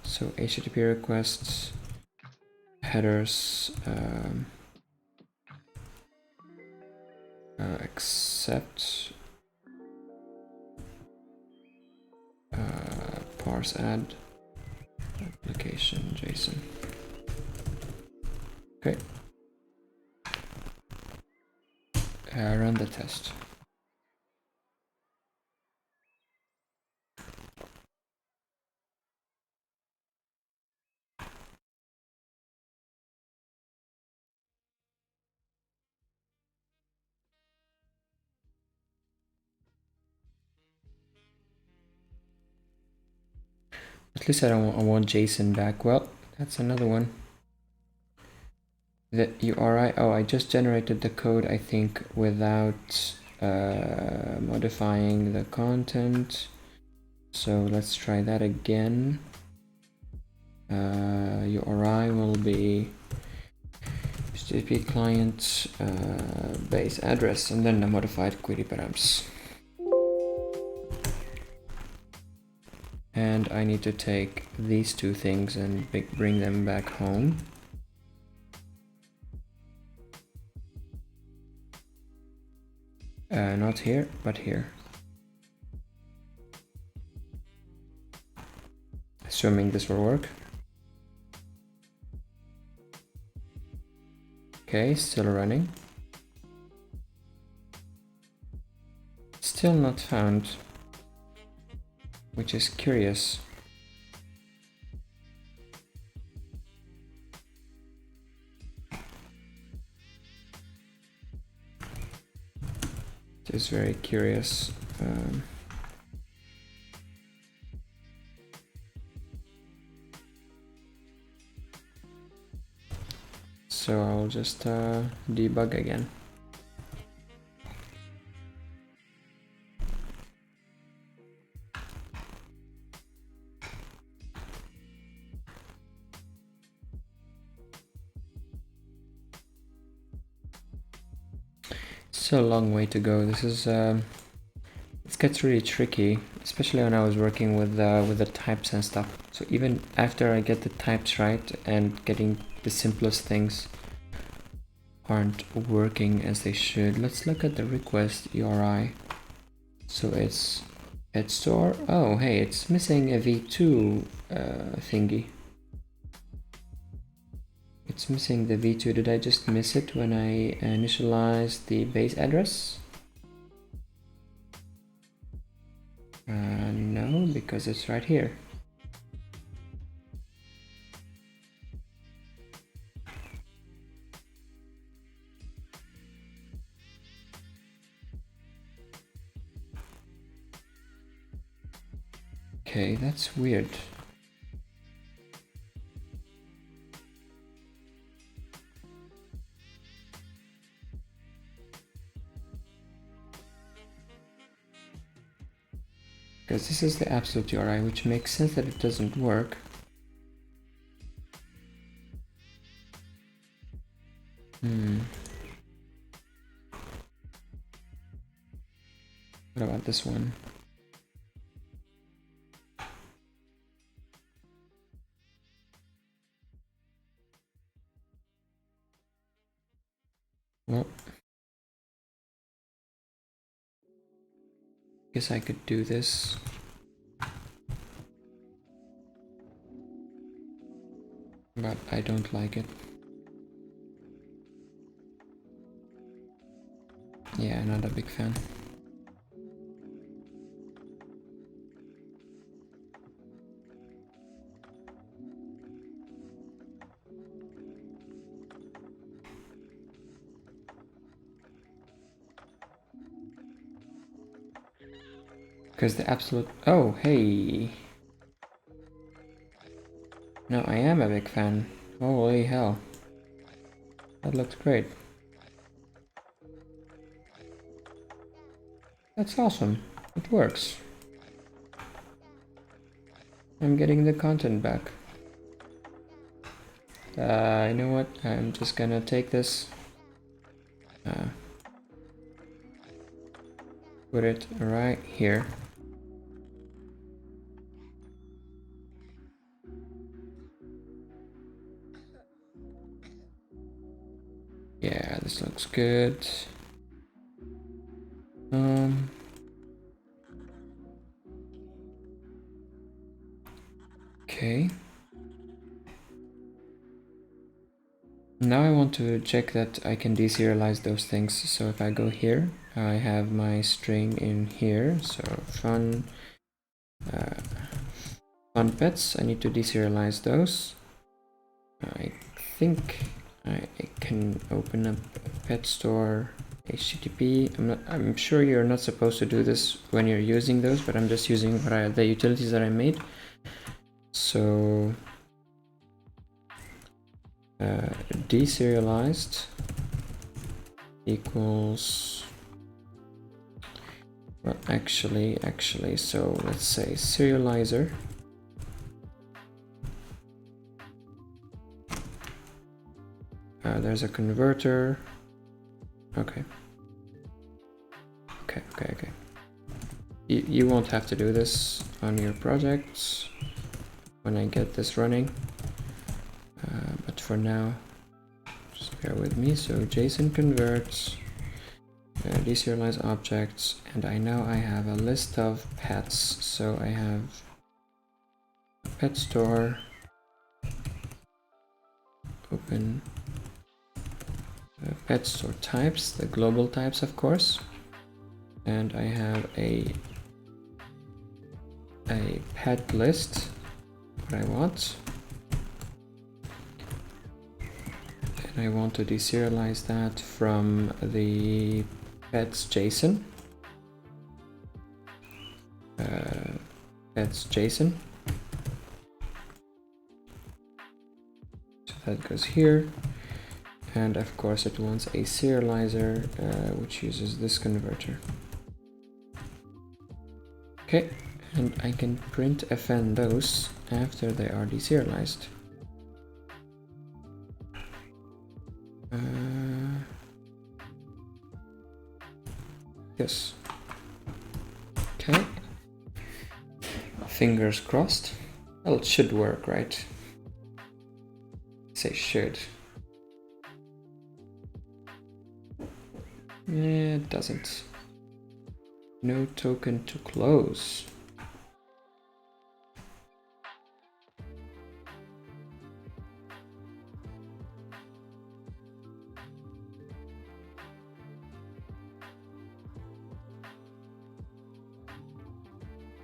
So HTTP requests, headers, accept, parse add, application JSON. Okay. Run the test. At least I want JSON back. Well, that's another one. The URI. Oh, I just generated the code, I think, without modifying the content. So let's try that again. URI will be HTTP client base address and then the modified query params. And I need to take these two things and bring them back home. Not here, but here. Assuming this will work. Okay, still running. Still not found, which is curious. It is very curious. So I'll just debug again. Still a long way to go. This is it gets really tricky, especially when I was working with the types and stuff. So even after I get the types right and getting the simplest things aren't working as they should. Let's look at the request URI. So it's store. Oh, hey, it's missing a v2 thingy. It's missing the v2. Did I just miss it when I initialized the base address? No, because it's right here. Okay, that's weird. Because this is the absolute URI, which makes sense that it doesn't work. What about this one? Well, guess I could do this. But I don't like it. Yeah, not a big fan. Because the absolute... Oh, hey! No, I am a big fan. Holy hell. That looks great. That's awesome. It works. I'm getting the content back. You know what? I'm just gonna take this. Put it right here. This looks good. Okay. Now I want to check that I can deserialize those things. So if I go here, I have my string in here. So fun pets. I need to deserialize those. I think I can open up a pet store HTTP. I'm sure you're not supposed to do this when you're using those, but I'm just using the utilities that I made. So deserialized equals, well, actually, so let's say serializer there's a converter. Okay. You won't have to do this on your projects when I get this running, but for now, just bear with me. So JSON converts, deserialize objects, and I know I have a list of pets. So I have a pet store, open pet store types, the global types, of course, and I have a pet list, what I want, and I want to deserialize that from the pets JSON. Pets JSON. So that goes here. And of course it wants a serializer, which uses this converter. Okay, and I can print fn those after they are deserialized. Yes. Okay. Fingers crossed. Well, it should work, right? Say should. It doesn't. No token to close.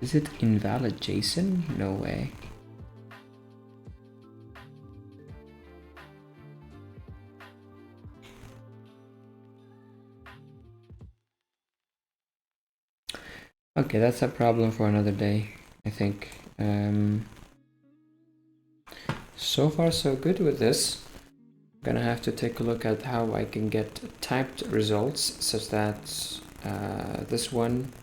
Is it invalid JSON? No way. Okay, that's a problem for another day, I think. So far so good with this. I'm gonna have to take a look at how I can get typed results such that this one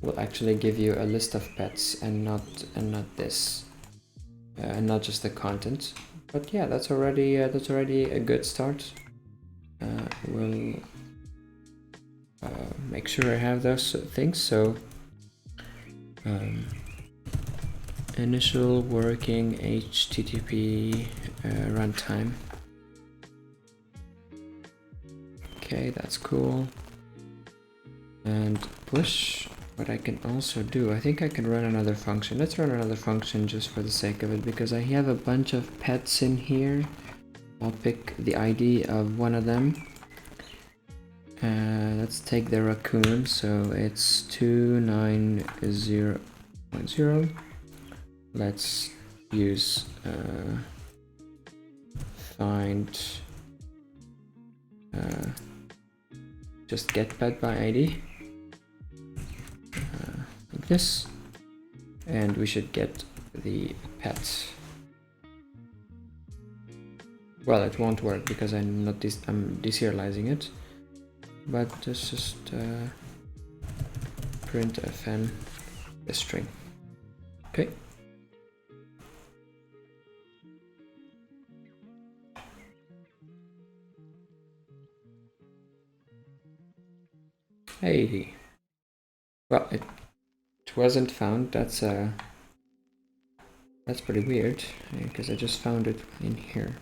will actually give you a list of pets and not this, and not just the content. But yeah, that's already a good start. We'll make sure I have those things. So initial working HTTP runtime. Okay, that's cool. And push. What I can also do, I think I can run another function. Let's run another function just for the sake of it, because I have a bunch of pets in here. I'll pick the ID of one of them. Let's take the raccoon, so it's 290.0. Let's use find just get pet by ID. Like this, and we should get the pet. Well, it won't work because I'm deserializing it, but let's just print fn the string. Okay. Hey. Well, it wasn't found. That's pretty weird, because I just found it in here.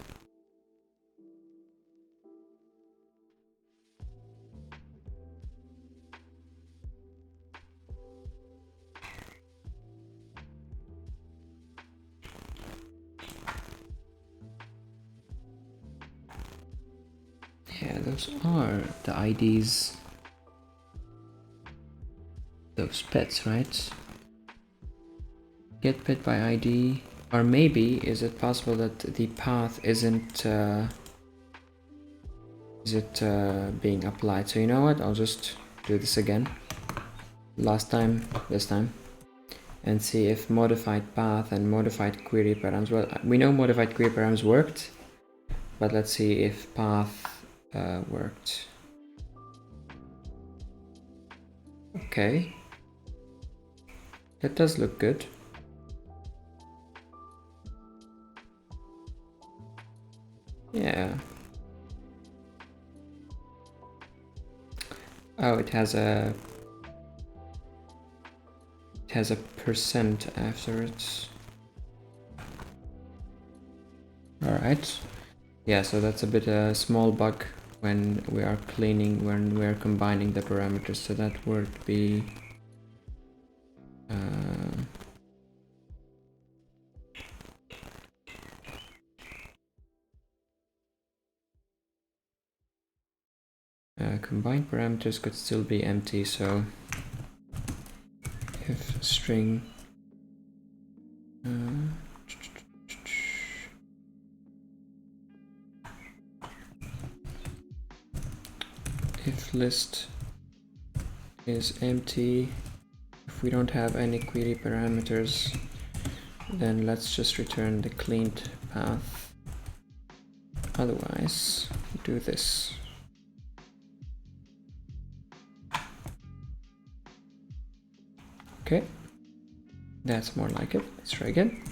Yeah, those are the IDs. Those pets, right? Get pet by ID. Or maybe, is it possible that the path isn't being applied? So you know what? I'll just do this again. Last time, this time. And see if modified path and modified query params. Well, we know modified query params worked, but let's see if path worked. Okay. That does look good. Yeah. Oh, it has a percent after it. Alright. Yeah, so that's a bit a small bug when we are cleaning, when we are combining the parameters. So that would be combined parameters could still be empty, so if string if list is empty, if we don't have any query parameters, then let's just return the cleaned path. Otherwise, do this. Okay, that's more like it. Let's try again.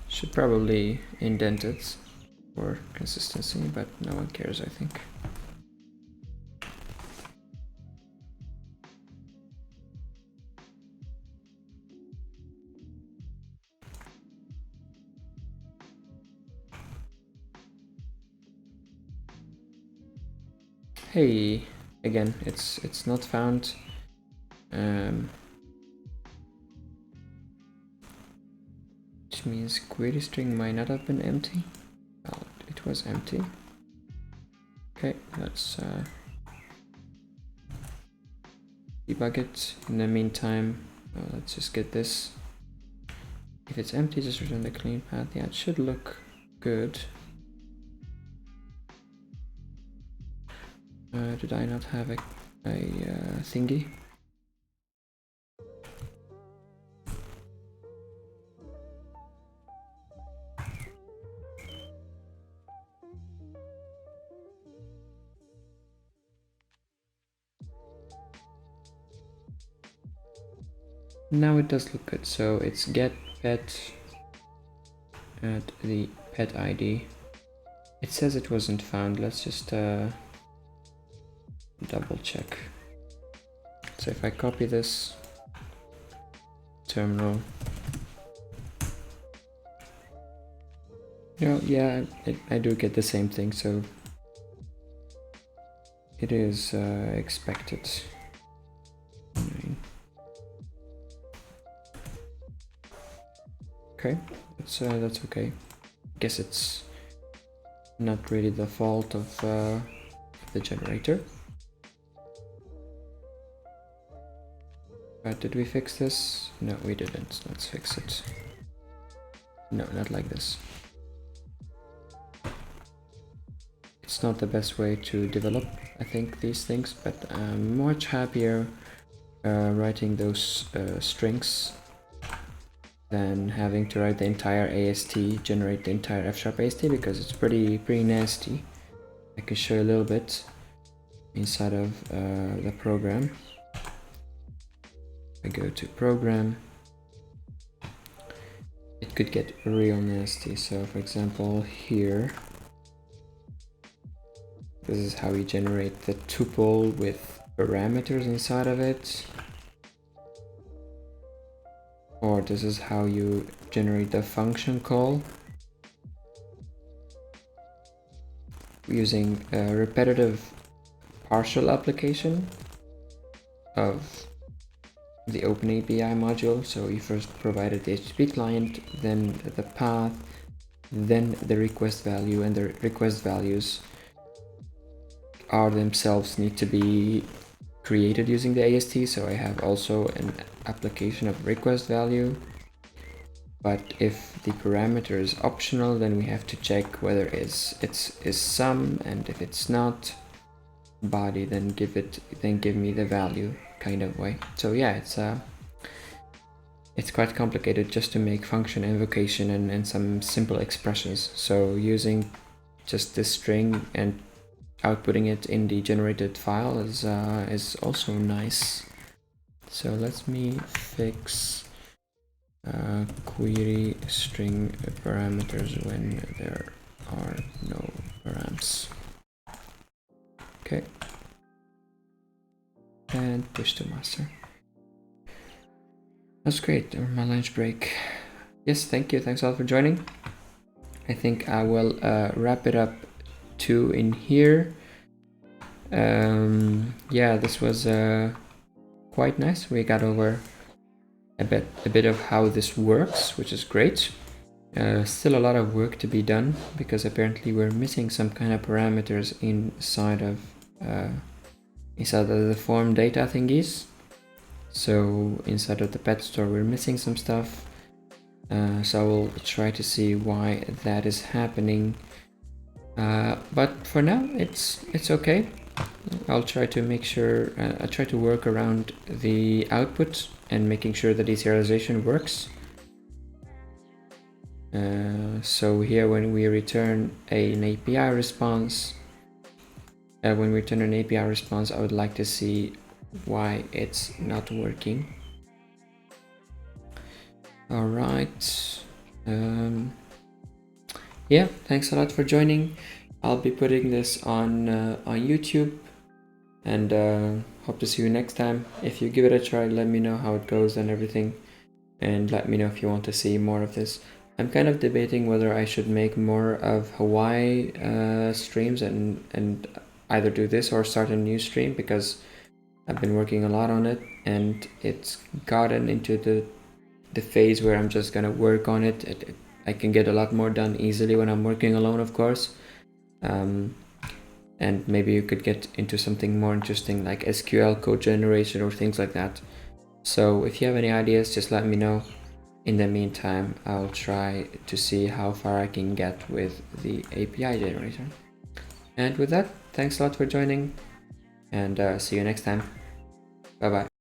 Should probably indent it for consistency, but no one cares, I think. Hey, again, it's not found. Which means query string might not have been empty. Well, it was empty. Okay, let's debug it. In the meantime, let's just get this. If it's empty, just return the clean path. Yeah, it should look good. Did I not have a thingy? Now it does look good. So it's get pet at the pet ID. It says it wasn't found. Let's just double check. So if I copy this terminal, yeah, I do get the same thing, so it is expected. Okay, that's okay. Guess it's not really the fault of the generator. But did we fix this? No, we didn't. Let's fix it. No, not like this. It's not the best way to develop, I think, these things, but I'm much happier writing those strings than having to write the entire AST, generate the entire F# AST, because it's pretty nasty. I can show you a little bit inside of the program. I go to program, it could get real nasty. So for example here, this is how you generate the tuple with parameters inside of it. Or this is how you generate the function call using a repetitive partial application of the OpenAPI module. So you first provided the HTTP client, then the path, then the request value, and the request values are themselves need to be created using the AST. So I have also an application of request value, but if the parameter is optional, then we have to check whether it's some, and if it's not body, then give me the value kind of way. So yeah, it's quite complicated just to make function invocation and some simple expressions. So using just this string and outputting it in the generated file is also nice. So let me fix query string parameters when there are no params. Okay, and push to master. That's great. Or my lunch break. Yes, thank you. Thanks all for joining. I think I will wrap it up too in here. Yeah, this was quite nice. We got over a bit of how this works, which is great. Still a lot of work to be done because apparently we're missing some kind of parameters inside of the form data thingies. So inside of the pet store we're missing some stuff. So I will try to see why that is happening. But for now it's okay. I'll try to make sure I try to work around the output and making sure that deserialization works. So here when we return an API response, I would like to see why it's not working. All right. Yeah, thanks a lot for joining. I'll be putting this on YouTube, and hope to see you next time. If you give it a try, let me know how it goes and everything, and let me know if you want to see more of this. I'm kind of debating whether I should make more of Hawaii streams and either do this or start a new stream, because I've been working a lot on it and it's gotten into the phase where I'm just gonna work on it. I can get a lot more done easily when I'm working alone, of course. And maybe you could get into something more interesting like SQL code generation or things like that. So if you have any ideas, just let me know. In the meantime, I'll try to see how far I can get with the API generator. And with that, thanks a lot for joining, and see you next time. Bye bye.